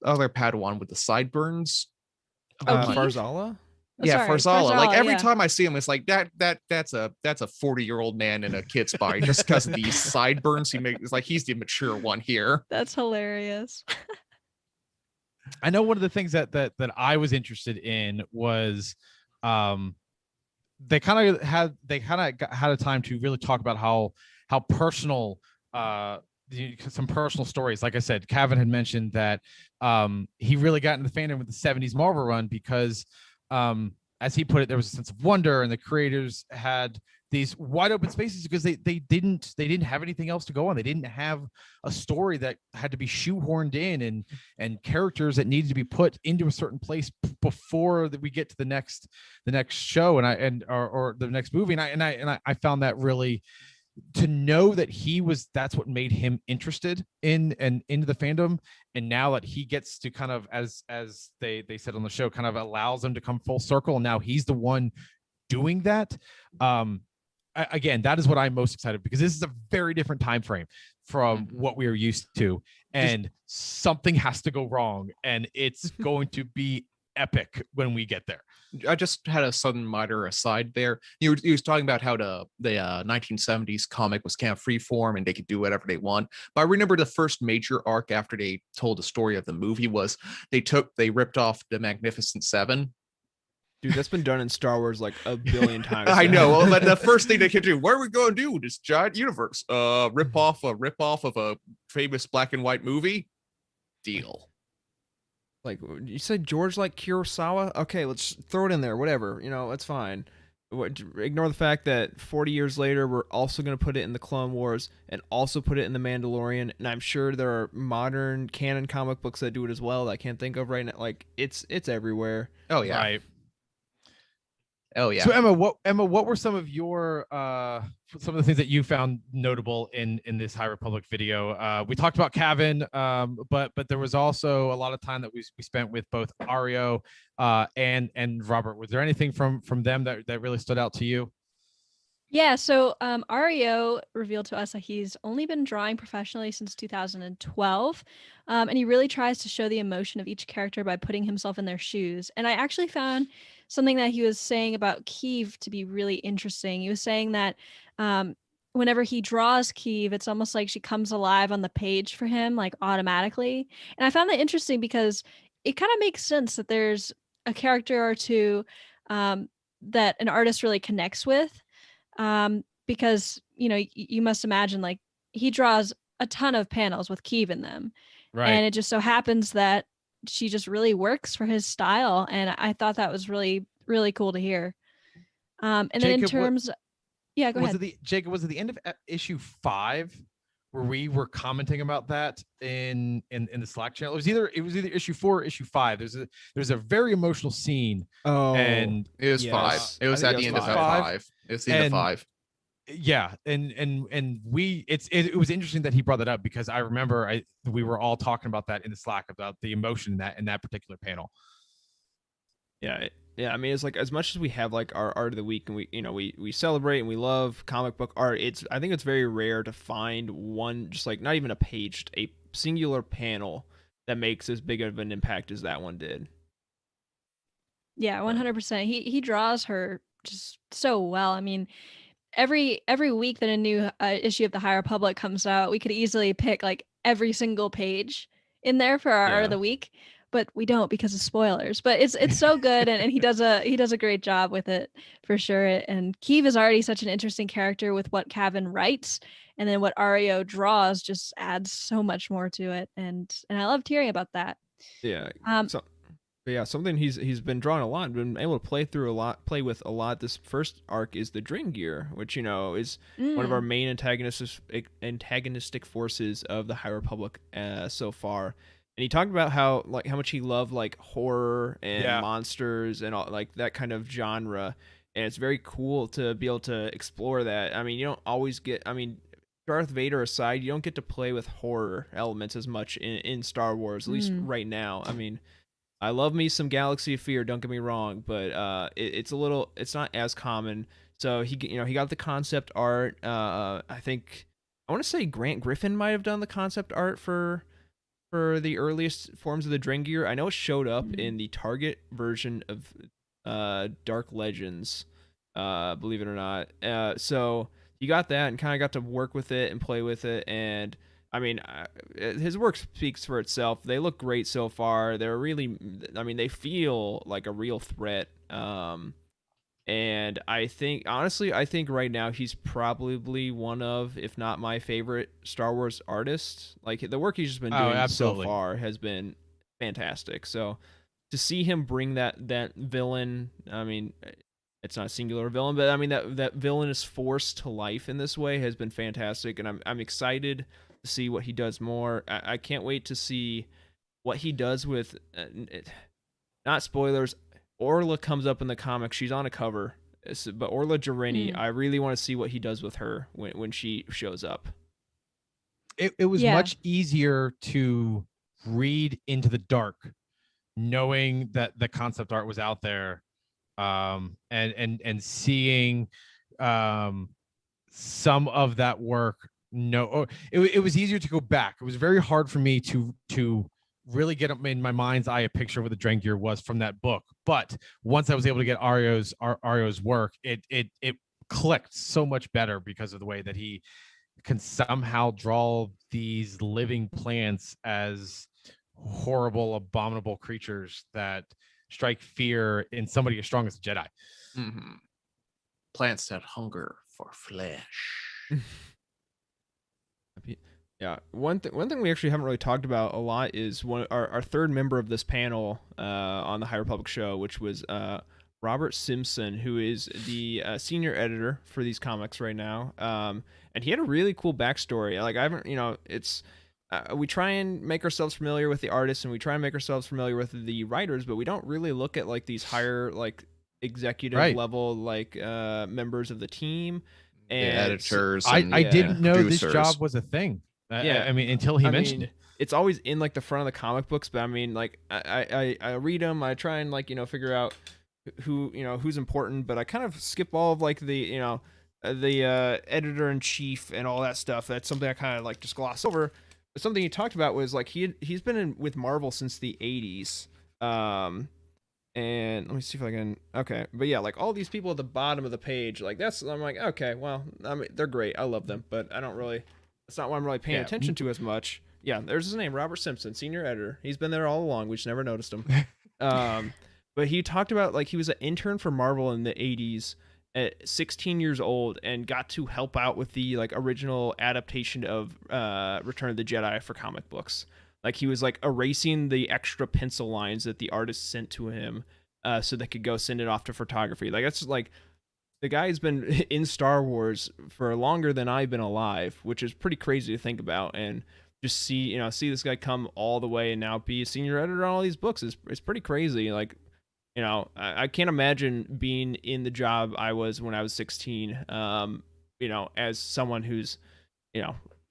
other Padawan with the sideburns? Oh, Keith? Farzala. Oh, Yeah, sorry, Farzala. Like every yeah. time I see him, it's like that's a 40-year-old man in a kid's body just because of these sideburns. It's like he's the mature one here. That's hilarious. I know one of the things that I was interested in was they kind of had a time to really talk about how personal some personal stories. Like I said, Kevin had mentioned that he really got into the fandom with the 70s Marvel run because as he put it, there was a sense of wonder, and the creators had these wide open spaces because they didn't have anything else to go on. They didn't have a story that had to be shoehorned in and characters that needed to be put into a certain place before we get to the next show or the next movie. And I found that really, to know that that's what made him interested in and into the fandom. And now that he gets to kind of, as they said on the show, kind of allows them to come full circle. And now he's the one doing that. Again, that is what I'm most excited, because this is a very different time frame from what we are used to, and something has to go wrong, and it's going to be epic when we get there. I just had a sudden minor aside there. He was talking about how the 1970s comic was kind of freeform and they could do whatever they want. But I remember the first major arc after they told the story of the movie was they ripped off the Magnificent Seven. Dude, that's been done in Star Wars like a billion times. I now. know. Well, but the first thing they could do, what are we going to do with this giant universe? Rip off of a famous black and white movie? Deal. Like, you said George like Kurosawa? Okay, let's throw it in there. Whatever. It's fine. Ignore the fact that 40 years later, we're also going to put it in the Clone Wars and also put it in the Mandalorian. And I'm sure there are modern canon comic books that do it as well that I can't think of right now. Like, it's everywhere. Oh, yeah. Right. Oh yeah. So Emma, what were some of your some of the things that you found notable in this High Republic video? We talked about Cavan, but there was also a lot of time that we spent with both Ario and Robert. Was there anything from them that really stood out to you? Yeah, so Ario revealed to us that he's only been drawing professionally since 2012. And he really tries to show the emotion of each character by putting himself in their shoes. And I actually found something that he was saying about Kiev to be really interesting. He was saying that um, whenever he draws Kiev, it's almost like she comes alive on the page for him, like automatically. And I found that interesting because it kind of makes sense that there's a character or two that an artist really connects with, because you must imagine, like, he draws a ton of panels with Kiev in them, and Right. it just so happens that she just really works for his style, and I thought that was really really cool to hear. And then in Jacob, terms, yeah, go was ahead. it the end of issue 5 where we were commenting about that in the Slack channel? It was either issue 4 or issue 5. There's a very emotional scene. Oh, And It was yes. 5. It was I at think the it end was of five. 5. It was the end of And 5. yeah, and we it was interesting that he brought that up, because I remember we were all talking about that in the Slack, about the emotion in that particular panel. Yeah, I mean, it's like, as much as we have like our art of the week, and we celebrate and we love comic book art, I think it's very rare to find one, just like not even a page, a singular panel that makes as big of an impact as that one did. Yeah, 100%. He draws her just so well. I mean, every week that a new issue of the High Republic comes out, we could easily pick like every single page in there for our art of Yeah. the week, but we don't because of spoilers. But it's so good, and he does a great job with it for sure. And Kiev is already such an interesting character with what Cavan writes, and then what Ario draws just adds so much more to it. And I loved hearing about that. Yeah. Um, So, but yeah, something he's been drawing a lot, been able to play with a lot. This first arc is the Dringir, which is one of our mm, main antagonistic forces of the High Republic so far. And he talked about how much he loved like horror and Yeah. monsters and all like that kind of genre. And it's very cool to be able to explore that. I mean, you don't always get. I mean, Darth Vader aside, you don't get to play with horror elements as much in Star Wars, at least mm. right now. I mean, I love me some Galaxy of Fear, don't get me wrong, but it's not as common. So he got the concept art. I think I want to say Grant Griffin might have done the concept art for the earliest forms of the Drengir. I know it showed up Mhm. in the Target version of Dark Legends, believe it or not. So he got that and kind of got to work with it and play with it. And I mean, his work speaks for itself. They look great so far. They're really, I mean, they feel like a real threat. And I think, honestly, right now he's probably one of, if not my favorite Star Wars artist. Like, the work he's just been Oh, doing so absolutely. far has been fantastic. So to see him bring that villain, I mean, it's not a singular villain, but I mean that villainous force to life in this way has been fantastic, and I'm excited to see what he does more. I can't wait to see what he does with. Not spoilers. Orla comes up in the comics. She's on a cover, but Orla Jarini. Mm. I really want to see what he does with her when she shows up. It was Yeah. much easier to read Into the Dark, knowing that the concept art was out there, and seeing some of that work. No, it was easier to go back. It was very hard for me to really get up in my mind's eye a picture of what the Drengir was from that book. But once I was able to get Ario's work, it clicked so much better because of the way that he can somehow draw these living plants as horrible, abominable creatures that strike fear in somebody as strong as a Jedi. Mm-hmm. Plants that hunger for flesh. Yeah, one thing we actually haven't really talked about a lot is our third member of this panel on the High Republic show, which was Robert Simpson, who is the senior editor for these comics right now. And he had a really cool backstory. Like, I haven't, it's we try and make ourselves familiar with the artists, and we try and make ourselves familiar with the writers, but we don't really look at like these higher, like executive Right. level like members of the team. The And editors I and I yeah. didn't know this producers. job was a thing. Yeah. I mean, until he I mentioned mean, it. it's always in like the front of the comic books, but I mean, like I read them, I try and like figure out who who's important, but I kind of skip all of like the the editor in chief and all that stuff. That's something I kind of like just gloss over. But something he talked about was like he's been in with Marvel since the 80s. And let me see if I can. Okay, but yeah, like all these people at the bottom of the page, like I'm like, okay, well, I mean, they're great, I love them, but I don't really. That's not what I'm really paying Yeah. attention to as much. Yeah, there's his name, Robert Simpson, senior editor. He's been there all along. We just never noticed him. But he talked about like he was an intern for Marvel in the 80s at 16 years old and got to help out with the like original adaptation of Return of the Jedi for comic books. Like he was like erasing the extra pencil lines that the artist sent to him so they could go send it off to photography. Like that's like the guy's been in Star Wars for longer than I've been alive, which is pretty crazy to think about. And just see this guy come all the way and now be a senior editor on all these books is pretty crazy. Like, I can't imagine being in the job I was when I was 16. As someone who's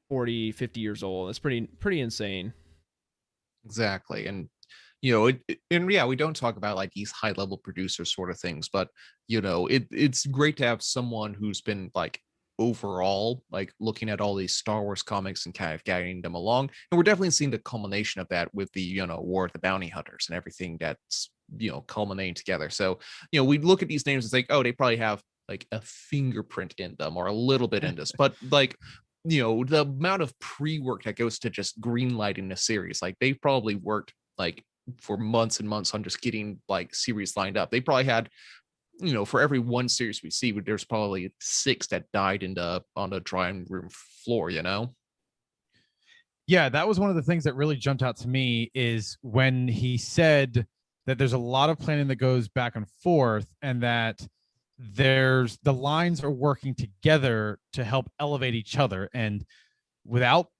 40, 50 years old. It's pretty insane. Exactly. And yeah, we don't talk about like these high level producers sort of things, but it's great to have someone who's been like overall like looking at all these Star Wars comics and kind of guiding them along. And we're definitely seeing the culmination of that with the War of the Bounty Hunters and everything that's culminating together. So we look at these names and think, oh, they probably have like a fingerprint in them or a little bit in this, but like the amount of pre-work that goes to just greenlighting a series, like they've probably worked like for months and months on just getting like series lined up. They probably had for every one series we see, there's probably 6 that died on the drawing room floor. Yeah, that was one of the things that really jumped out to me is when he said that there's a lot of planning that goes back and forth and that the lines are working together to help elevate each other. And we all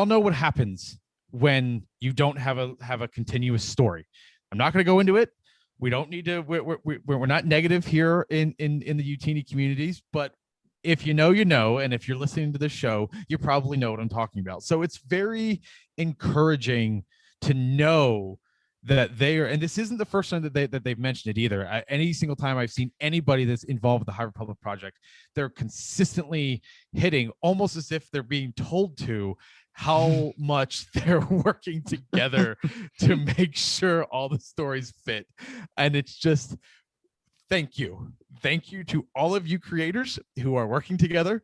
know what happens when you don't have a continuous story. I'm not going to go into it. We don't need to. We're not negative here in the Utini communities, but if you know, and if you're listening to this show, you probably know what I'm talking about. So it's very encouraging to know that they are, and this isn't the first time that they've mentioned it either. Any single time I've seen anybody that's involved with the High Republic project, they're consistently hitting almost as if they're being told to how much they're working together to make sure all the stories fit. And it's just thank you to all of you creators who are working together.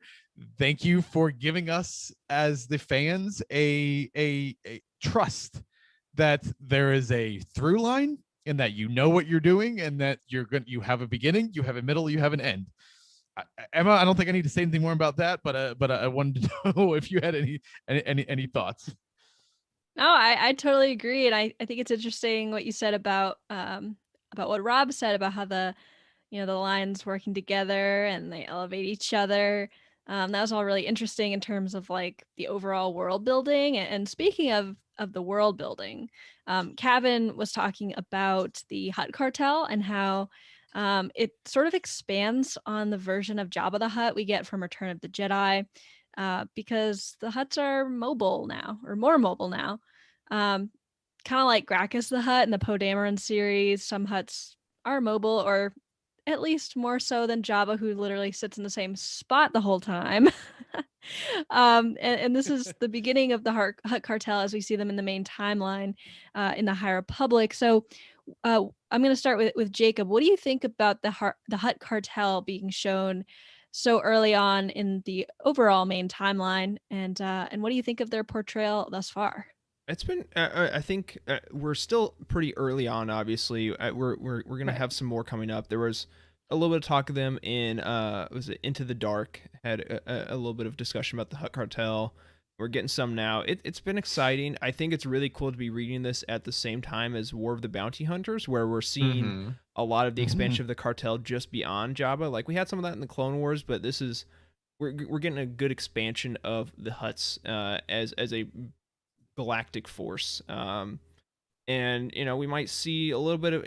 Thank you for giving us as the fans a trust that there is a through line and that what you're doing and that you have a beginning, you have a middle, you have an end. Emma, I don't think I need to say anything more about that, but I wanted to know if you had any thoughts. No, I totally agree, and I think it's interesting what you said about what Rob said about how the lines working together and they elevate each other. That was all really interesting in terms of like the overall world building. And speaking of the world building, Kevin was talking about the Hutt Cartel and how it sort of expands on the version of Jabba the Hutt we get from Return of the Jedi, because the Hutts are mobile now, or more mobile now. Kind of like Gracchus the Hutt in the Poe Dameron series, some Hutts are mobile, or at least more so than Jabba, who literally sits in the same spot the whole time. And this is the beginning of the Hutt Cartel as we see them in the main timeline in the High Republic. So I'm going to start with Jacob. What do you think about the Hutt Cartel being shown so early on in the overall main timeline, and what do you think of their portrayal thus far? It's been. I think we're still pretty early on. Obviously, we're gonna have some more coming up. There was a little bit of talk of them in was it Into the Dark? Had a little bit of discussion about the Hutt Cartel. We're getting some now. It's been exciting. I think it's really cool to be reading this at the same time as War of the Bounty Hunters, where we're seeing a lot of the expansion of the cartel just beyond Jabba. Like we had some of that in the Clone Wars, but this is we're getting a good expansion of the Hutts as a galactic force. And we might see a little bit of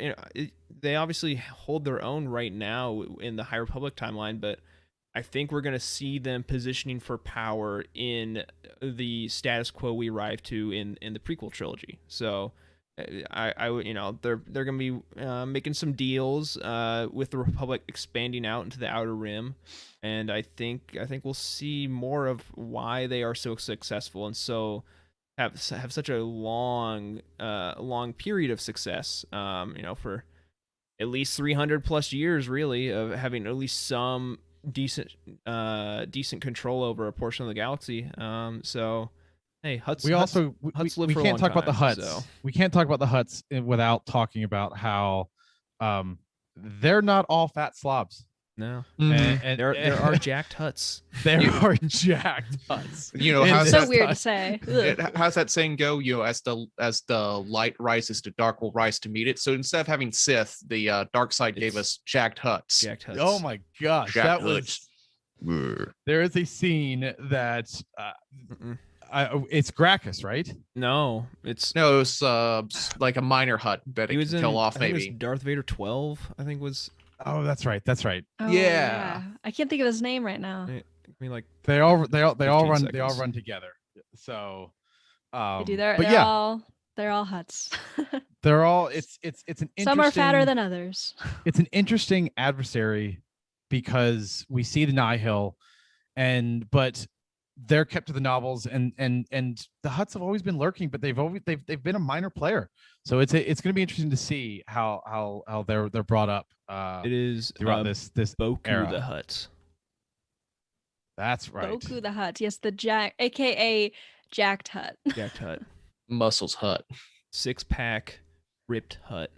they obviously hold their own right now in the High Republic timeline, but I think we're gonna see them positioning for power in the status quo we arrived to in the prequel trilogy. So they're gonna be making some deals with the Republic expanding out into the Outer Rim, and I think we'll see more of why they are so successful and so have such a long period of success. For at least 300 plus years, really, of having at least some decent control over a portion of the galaxy. So hey, Hutt's we for a can't long talk about the time, Hutts. so. We can't talk about the Hutts without talking about how they're not all fat slobs. No, And there are jacked Hutts. There are jacked Hutts. How's So that, weird to say. Ugh. how's that saying go? As the light rises, the dark will rise to meet it. So instead of having Sith, the dark side gave us jacked Hutts. Jacked Hutts. Oh my gosh, Jacked that was. There is a scene that it's Gracchus, right? No, it's No, it was like a minor Hutt that he it was could in kill off. I think it Maybe was Darth Vader 12. I think was Oh, that's right. That's right. Oh, Yeah. I can't think of his name right now. I mean like They all 15 run together. So They do. They're but they're all Hutts. they're all it's an interesting, Some are fatter than others. it's an interesting adversary because we see the Nihil but they're kept to the novels and the Hutts have always been lurking, but they've been a minor player. So it's going to be interesting to see how they're brought up it is throughout this Boku era. the Hutt. That's right. Boku the Hutt. Yes, the Jack, aka Jacked Hutt. Jacked Hutt. Muscles Hutt. 6-pack ripped Hutt.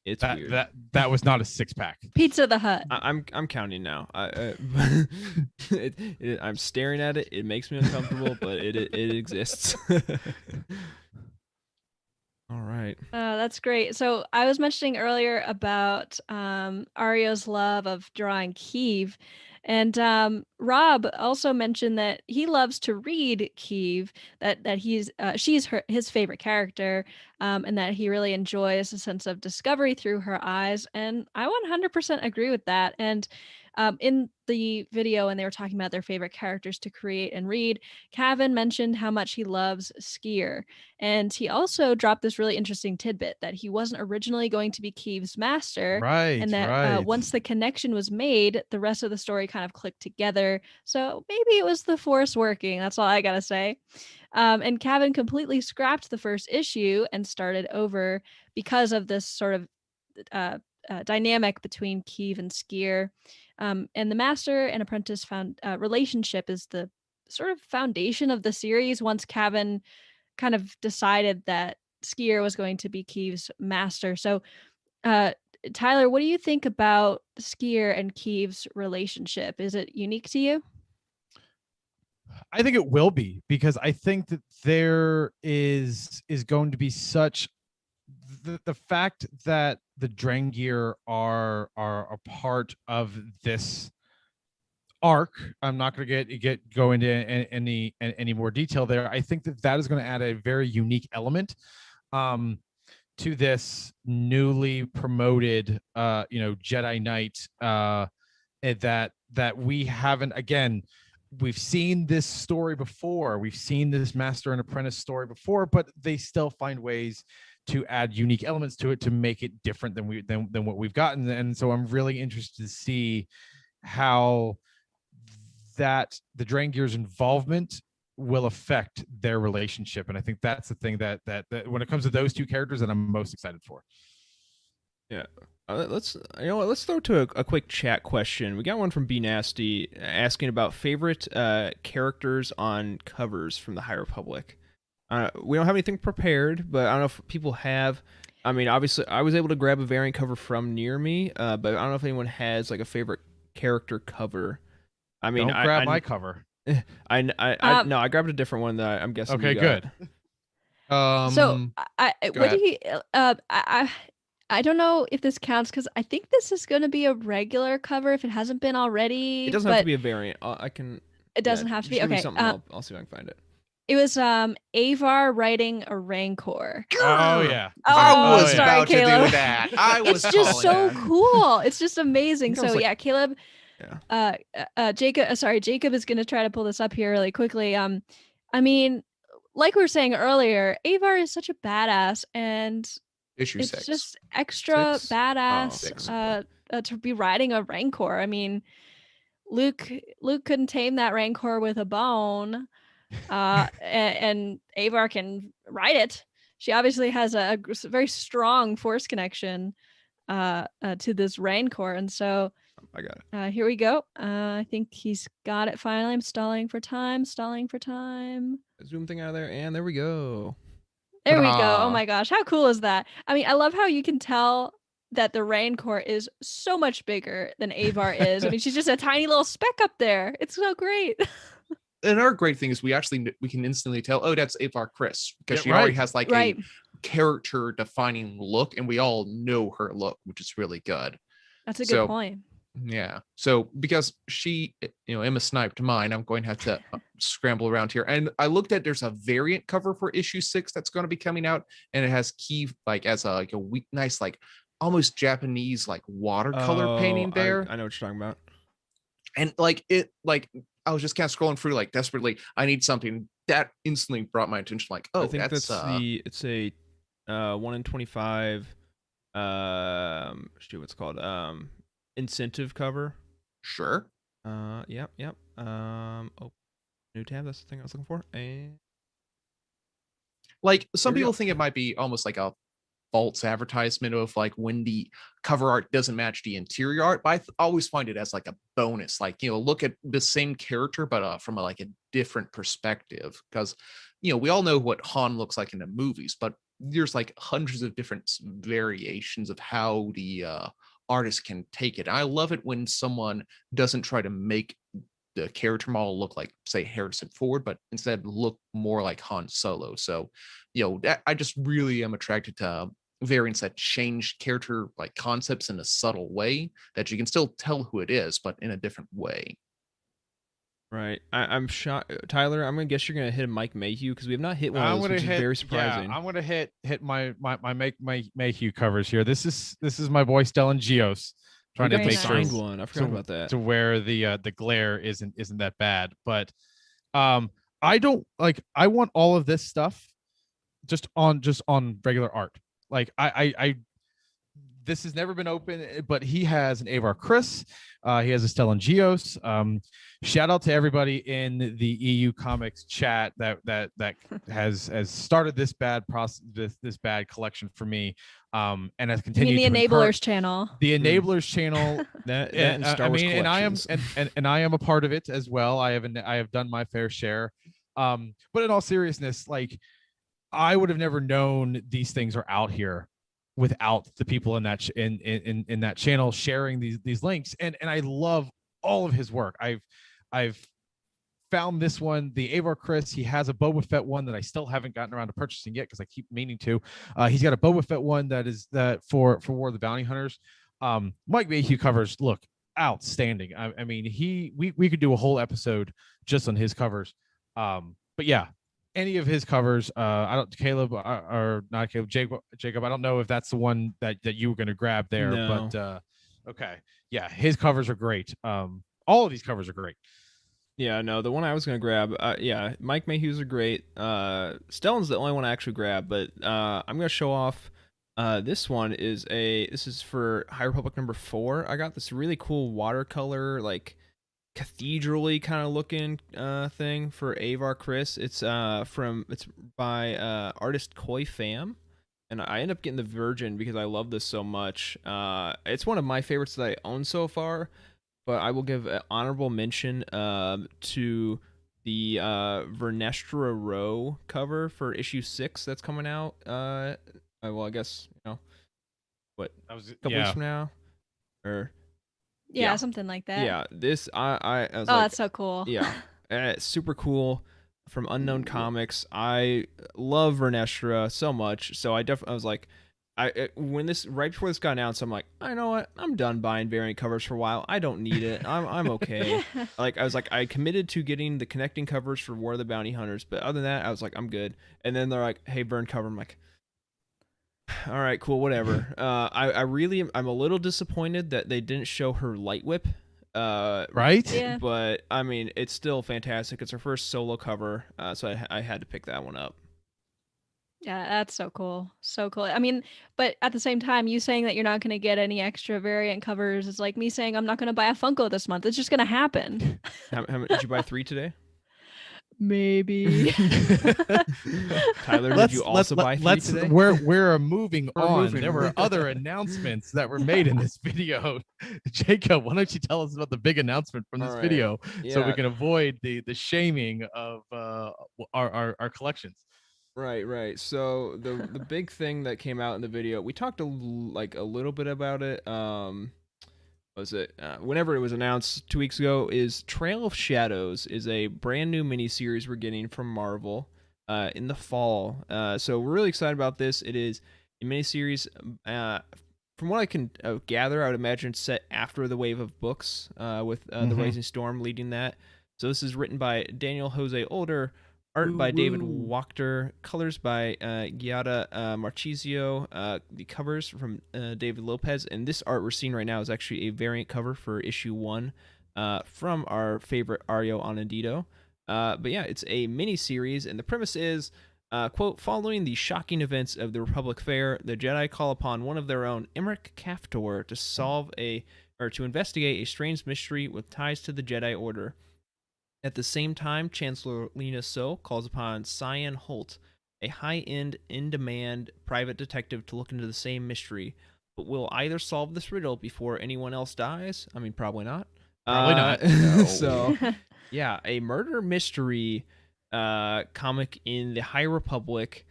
It's that, weird. that was not a 6-pack. Pizza the Hut. I'm counting now. I'm staring at it. It makes me uncomfortable, but it exists. All right. That's great. So I was mentioning earlier about Ario's love of drawing Keeve. And Rob also mentioned that he loves to read Keeve, that she's his favorite character, and that he really enjoys a sense of discovery through her eyes. And I 100% agree with that. And in the video, when they were talking about their favorite characters to create and read, Cavan mentioned how much he loves Skier. And he also dropped this really interesting tidbit that he wasn't originally going to be Keeve's master. Right. And that once the connection was made, the rest of the story kind of clicked together. So maybe it was the Force working. That's all I got to say. And Cavan completely scrapped the first issue and started over because of this sort of dynamic between Keeve and Skier. And the master and apprentice relationship is the sort of foundation of the series once Cavan kind of decided that Skier was going to be Keeve's master. So, Tyler, what do you think about Skier and Keeve's relationship? Is it unique to you? I think it will be, because I think that there is going to be such the fact that the Drengir are a part of this arc. I'm not going to go into any more detail there. I think that is going to add a very unique element to this newly promoted Jedi Knight that we haven't. Again, we've seen this story before. We've seen this master and apprentice story before, but they still find ways to add unique elements to it to make it different than what we've gotten. And so I'm really interested to see how that the Drengir's involvement will affect their relationship. And I think that's the thing that when it comes to those two characters that I'm most excited for. Yeah. Let's throw to a quick chat question. We got one from B Nasty asking about favorite characters on covers from the High Republic. We don't have anything prepared, but I don't know if people have. I mean, obviously, I was able to grab a variant cover from near me, but I don't know if anyone has like a favorite character cover. I mean, don't grab my cover. I grabbed a different one that I'm guessing. Okay, you got. good. So I don't know if this counts because I think this is going to be a regular cover if it hasn't been already. It doesn't have to be a variant. I can. It doesn't have to be. Give me Okay. something, I'll see if I can find it. It was Avar riding a Rancor. Oh yeah. I Oh, was yeah. sorry, about to Caleb. do that. I was It's just calling so that. cool. It's just amazing. think I was So like- yeah, Caleb, Yeah. Jacob is gonna try to pull this up here really quickly. I mean, like we were saying earlier, Avar is such a badass, and Issue it's 6. just extra 6? badass Six. to be riding a Rancor. I mean, Luke couldn't tame that Rancor with a bone, and Avar can ride it. She obviously has a very strong force connection to this Rancor, and so I got it. here we go. I think he's got it finally. I'm stalling for time. Zoom thing out of there, and there we go. There we go. Ta-da. Oh my gosh, how cool is that? I mean, I love how you can tell that the Rancor is so much bigger than Avar is. I mean, she's just a tiny little speck up there. It's so great. Another great thing is we can instantly tell, oh, that's Avar Chris, because Yeah, she already right. has like Right. a character defining look, and we all know her look, which is really good. That's a good So- point. Yeah. So because she, Emma sniped mine, I'm going to have to scramble around here. And I looked at there's a variant cover for issue 6 that's going to be coming out, and it has Key like as a like a nice like almost Japanese like watercolor painting there. I know what you're talking about. And like I was just kind of scrolling through like desperately. I need something that instantly brought my attention. Like, oh, I think that's it's a 1 in 25 what's it called, incentive cover. sure. Yep. Oh, new tab, that's the thing I was looking for. And Like some Here we people go. think it might be almost like a false advertisement of like when the cover art doesn't match the interior art, but I always find it as like a bonus. Like, look at the same character, but from a different perspective. Because, we all know what Han looks like in the movies, but there's like hundreds of different variations of how the artist can take it. I love it when someone doesn't try to make the character model look like, say, Harrison Ford, but instead look more like Han Solo. So, I just really am attracted to variants that change character like concepts in a subtle way that you can still tell who it is, but in a different way. right, I'm shocked, Tyler. I'm gonna guess you're gonna hit a Mike Mayhew because we have not hit one of those, which is very surprising. Yeah, I'm gonna hit my Mayhew covers here. This is my boy Stellan Gios We trying to got Very the make nice. signed sure one. I forgot about that. to where the glare isn't that bad. But I don't like, I want all of this stuff just on regular art. Like I this has never been open, but he has an Avar Chris. He has a Stellan Gios. Shout out to everybody in the EU Comics chat that has started this bad process, this bad collection for me, and has I mean, continued the to encourage- Enablers channel. the Enablers channel. That Yeah, and Star Wars and I am collections. and I am a part of it as well. I have done my fair share. But in all seriousness, like, I would have never known these things are out here without the people in that in that channel sharing these links. And I love all of his work. I've found this one, the Avar Chris. He has a Boba Fett one that I still haven't gotten around to purchasing yet because I keep meaning to. He's got a Boba Fett one that is that for War of the Bounty Hunters. Mike Mayhew covers look outstanding. I mean, we could do a whole episode just on his covers. But yeah, any of his covers, I don't, Caleb or not Caleb, Jacob, I don't know if that's the one that you were going to grab there, No. but okay, yeah, his covers are great. All of these covers are great. Yeah, no, the one I was gonna grab, yeah, Mike Mayhew's are great. Stellan's the only one I actually grabbed, but I'm gonna show off. This one is this is for High Republic number 4. I got this really cool watercolor, like cathedral-y kind of looking thing for Avar Chris. It's by artist Koi Pham, and I end up getting the Virgin because I love this so much. It's one of my favorites that I own so far. But I will give an honorable mention to the Vernestra Row cover for issue 6 that's coming out. Well, I guess, what, That was a couple weeks yeah. from now? Or Yeah, Yeah. something like that. yeah, this I was Oh, like, that's so cool. yeah, it's super cool from Unknown Comics. I love Vernestra so much, so I was like, when this right before this got announced, I'm like, I know what, I'm done buying variant covers for a while. I don't need it. I'm okay. Like I committed to getting the connecting covers for War of the Bounty Hunters, but other than that, I was like, I'm good. And then they're like, hey, Vern cover. I'm like, all right, cool, whatever. I'm a little disappointed that they didn't show her light whip. Right? Yeah. But I mean, it's still fantastic. It's her first solo cover, so I had to pick that one up. Yeah, that's so cool. So cool. I mean, but at the same time, you saying that you're not going to get any extra variant covers is like me saying I'm not going to buy a Funko this month. It's just going to happen. Did you buy 3 today? Maybe. Tyler, did you also buy 3 today? We're moving on. moving. There were other announcements that were made in this video. Jacob, why don't you tell us about the big announcement from this All right. video so we Yeah. can avoid the shaming of our collections. Right. So the big thing that came out in the video, we talked a little bit about it. Was it whenever it was announced 2 weeks ago? Is Trail of Shadows is a brand new miniseries we're getting from Marvel in the fall. So we're really excited about this. It is a miniseries. From what I can gather, I would imagine it's set after the wave of books with the Rising Storm leading that. So this is written by Daniel Jose Older. Art by David Wachter, colors by Giada Marchisio, the covers from David Lopez, and this art we're seeing right now is actually a variant cover for issue 1 from our favorite Ario Anandito. But yeah, it's a mini-series, and the premise is, quote, following the shocking events of the Republic Fair, the Jedi call upon one of their own, Emmerich Kaftor, to investigate a strange mystery with ties to the Jedi Order. At the same time, Chancellor Lena So calls upon Cyan Holt, a high-end, in-demand private detective, to look into the same mystery, but will either solve this riddle before anyone else dies. I mean, probably not. Probably not. No. So, yeah, a murder mystery comic in the High Republic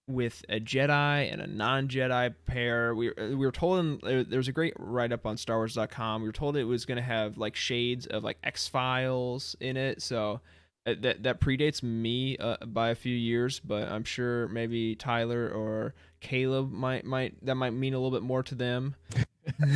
with a Jedi and a non-Jedi pair. We were told there was a great write-up on StarWars.com. We were told it was going to have like shades of like X-Files in it. So that predates me by a few years, but I'm sure maybe Tyler or Caleb might mean a little bit more to them.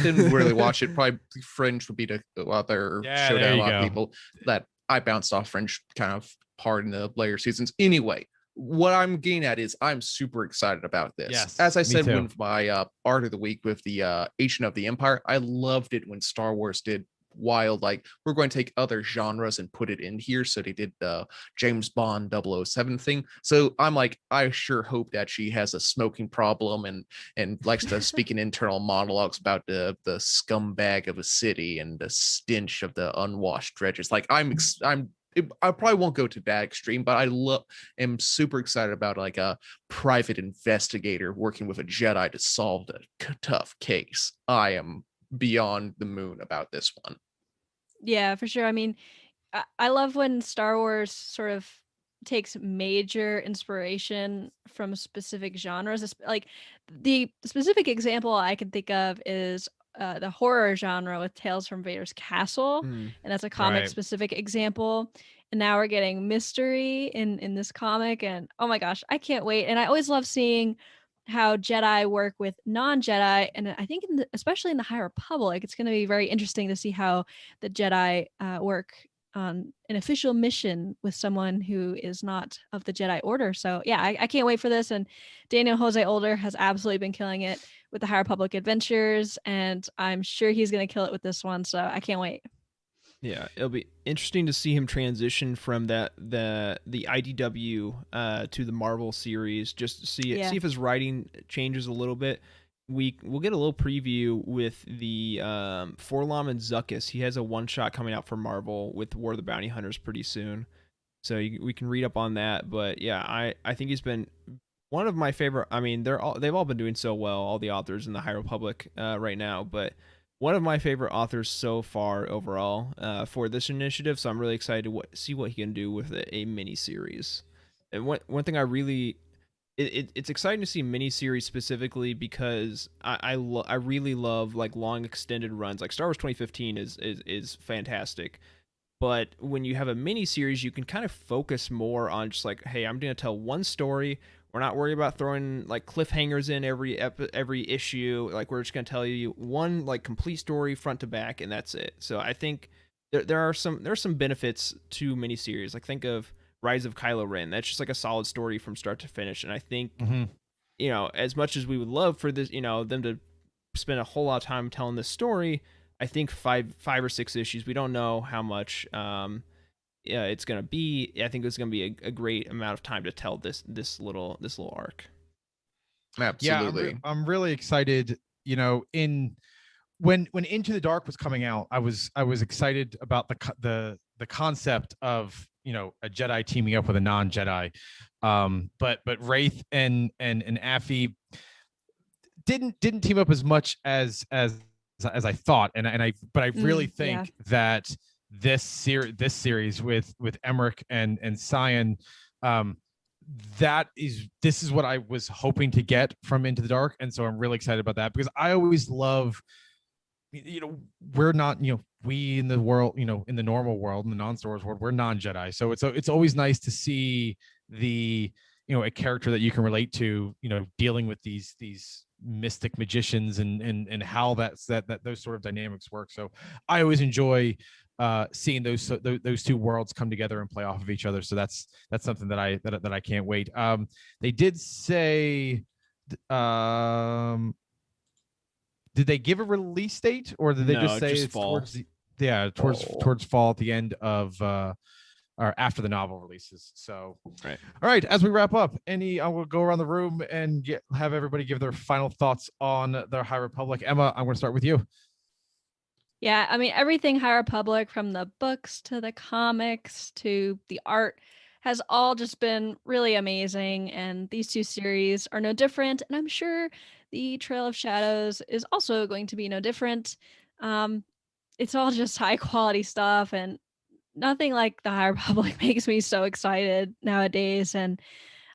Didn't really watch it. Probably Fringe would be the other Yeah, show there that a you lot go. of people that I bounced off Fringe kind of hard in the later seasons. Anyway, what I'm getting at is I'm super excited about this. Yes, As I me said, too. when my art of the week with the Agent of the Empire, I loved it when Star Wars did wild, like, we're going to take other genres and put it in here. So they did the James Bond 007 thing. So I'm like, I sure hope that she has a smoking problem and likes to speak in internal monologues about the scumbag of a city and the stench of the unwashed dredges. Like I probably won't go to that extreme, but am super excited about like a private investigator working with a Jedi to solve the tough case. I am beyond the moon about this one. Yeah, for sure. I mean, I love when Star Wars sort of takes major inspiration from specific genres. Like the specific example I can think of is the horror genre with Tales from Vader's Castle, and that's a comic Right. specific example. And now we're getting mystery in this comic, and oh my gosh, I can't wait. And I always love seeing how Jedi work with non-Jedi, and I think especially in the High Republic, it's going to be very interesting to see how the Jedi work on an official mission with someone who is not of the Jedi Order. So yeah, I can't wait for this. And Daniel Jose Older has absolutely been killing it with the High Republic Adventures, and I'm sure he's going to kill it with this one. So I can't wait. Yeah, it'll be interesting to see him transition from the IDW to the Marvel series. Just to see Yeah. if his writing changes a little bit. We'll get a little preview with the Forlom and Zuckuss. He has a one shot coming out for Marvel with War of the Bounty Hunters pretty soon, so we can read up on that. But yeah, I think he's been one of my favorite. I mean, they've all been doing so well, all the authors in the High Republic right now, but one of my favorite authors so far overall for this initiative. So I'm really excited to see what he can do with a mini series. And one thing I really, it's exciting to see mini series specifically because I really love like long extended runs. Like Star Wars 2015 is fantastic. But when you have a mini series, you can kind of focus more on just like, hey, I'm going to tell one story. We're not worried about throwing like cliffhangers in every issue. Like we're just gonna tell you one like complete story front to back, and that's it. So I think there are some benefits to miniseries. Like think of Rise of Kylo Ren. That's just like a solid story from start to finish. And I think you know, as much as we would love for this, you know, them to spend a whole lot of time telling this story, I think five or six issues. We don't know how much it's gonna be. I think it's gonna be a great amount of time to tell this little arc. Absolutely. Yeah, I'm really excited. You know, when Into the Dark was coming out, I was excited about the concept of, you know, a Jedi teaming up with a non-Jedi. But Wraith and Affy didn't team up as much as I thought, and I really think that this series with Emmerich and Cyan, this is what I was hoping to get from Into the Dark, and so I'm really excited about that, because I always love, you know, we're not, you know, we in the world, you know, in the normal world, in the non-Star Wars world, we're non-Jedi, so it's always nice to see the, you know, a character that you can relate to, you know, dealing with these mystic magicians and how that those sort of dynamics work. So I always enjoy seeing those two worlds come together and play off of each other. So that's something that I can't wait. They did say, did they give a release date, or did they just say it's fall? Towards fall at the end of or after the novel releases. So right. All right, as we wrap up, I will go around the room and have everybody give their final thoughts on the High Republic. Emma, I'm going to start with you. Yeah, I mean, everything High Republic, from the books to the comics to the art, has all just been really amazing. And these two series are no different. And I'm sure the Trail of Shadows is also going to be no different. It's all just high quality stuff, and nothing like the High Republic makes me so excited nowadays. And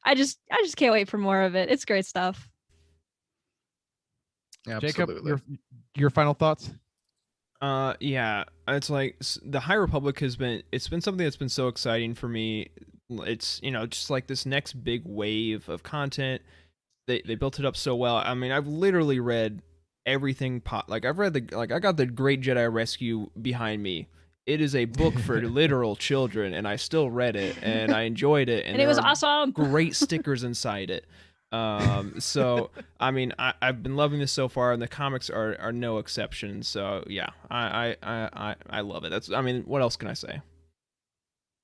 I just can't wait for more of it. It's great stuff. Absolutely. Jacob, your final thoughts? Yeah, it's like the High Republic it's been something that's been so exciting for me. It's, you know, just like this next big wave of content. They built it up so well. I mean, I've literally read everything. Like I've read I got the Great Jedi Rescue behind me. It is a book for literal children, and I still read it and I enjoyed it. And it was awesome. Great stickers inside it. So I mean, I've been loving this so far, and the comics are no exception. So yeah, I love it. I mean, what else can I say?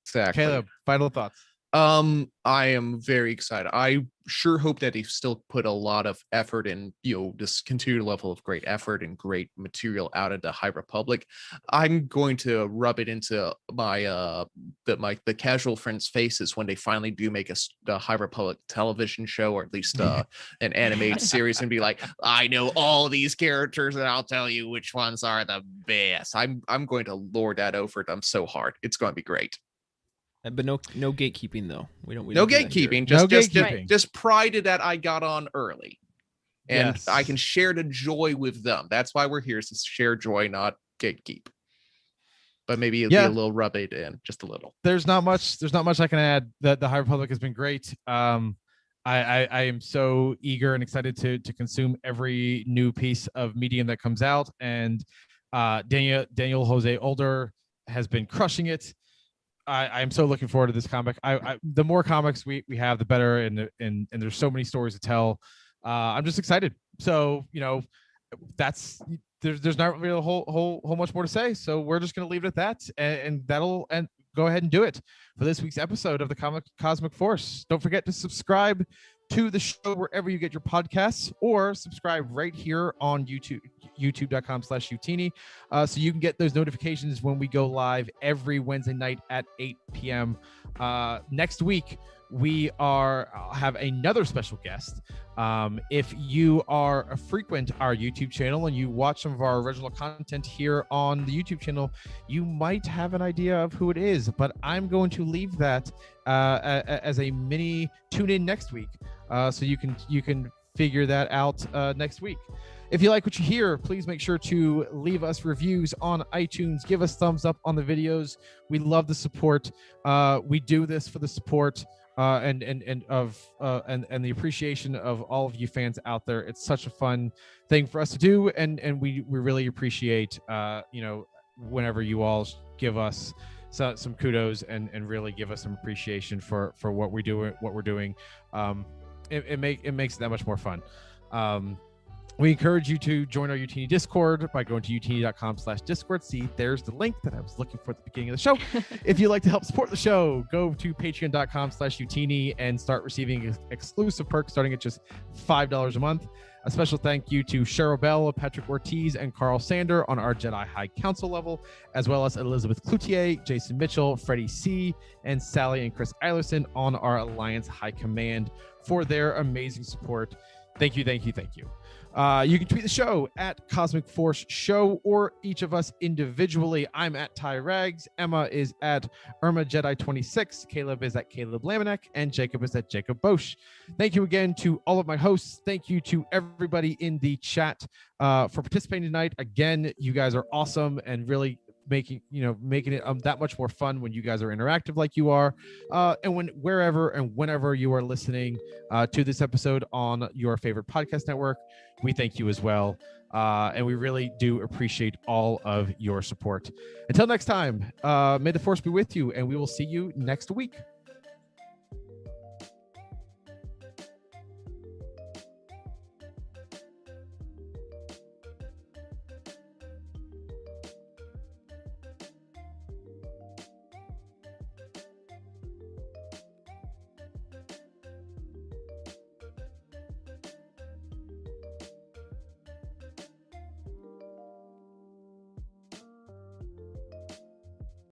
Exactly. Caleb, final thoughts. I am very excited. I sure hope that they still put a lot of effort and, you know, this continued level of great effort and great material out of the High Republic. I'm going to rub it into my the casual friends' faces when they finally do make the High Republic television show, or at least an animated series, and be like, I know all these characters and I'll tell you which ones are the best. I'm going to lord that over them so hard. It's going to be great. But no gatekeeping though. We don't gatekeeping. Just pride that I got on early, and yes, I can share the joy with them. That's why we're here, is to share joy, not gatekeep. But maybe it'll be a little rub it in, just a little. There's not much I can add. That the High Republic has been great. I am so eager and excited to consume every new piece of medium that comes out, and Daniel Jose Older has been crushing it. I'm so looking forward to this comic. The more comics we have, the better, and there's so many stories to tell. I'm just excited. So, you know, there's not really a whole much more to say. So we're just going to leave it at that, and that'll go ahead and do it for this week's episode of the Cosmic Force. Don't forget to subscribe to the show wherever you get your podcasts, or subscribe right here on youtube.com/Youtini, so you can get those notifications when we go live every Wednesday night at 8 p.m. Next week, we have another special guest. If you are a frequent our YouTube channel and you watch some of our original content here on the YouTube channel, you might have an idea of who it is, but I'm going to leave that as a mini tune in next week, so you can figure that out next week. If you like what you hear, please make sure to leave us reviews on iTunes. Give us thumbs up on the videos. We love the support. We do this for the support. and the appreciation of all of you fans out there. It's such a fun thing for us to do, and we really appreciate whenever you all give us some kudos and really give us some appreciation for what we're doing. It makes it that much more fun. We encourage you to join our Utini Discord by going to utini.com/discord. See, there's the link that I was looking for at the beginning of the show. If you'd like to help support the show, go to patreon.com/utini and start receiving exclusive perks starting at just $5 a month. A special thank you to Cheryl Bell, Patrick Ortiz, and Carl Sander on our Jedi High Council level, as well as Elizabeth Cloutier, Jason Mitchell, Freddie C., and Sally and Chris Eilerson on our Alliance High Command for their amazing support. Thank you, thank you, thank you. You can tweet the show at Cosmic Force Show or each of us individually. I'm at Ty Rags, Emma is at Irma Jedi 26, Caleb is at Caleb Lamanek, and Jacob is at Jacob Bosch. Thank you again to all of my hosts. Thank you to everybody in the chat for participating tonight. Again, you guys are awesome and really making it that much more fun when you guys are interactive like you are, and wherever and whenever you are listening to this episode on your favorite podcast network, we thank you as well, and we really do appreciate all of your support. Until next time, may the Force be with you, and we will see you next week.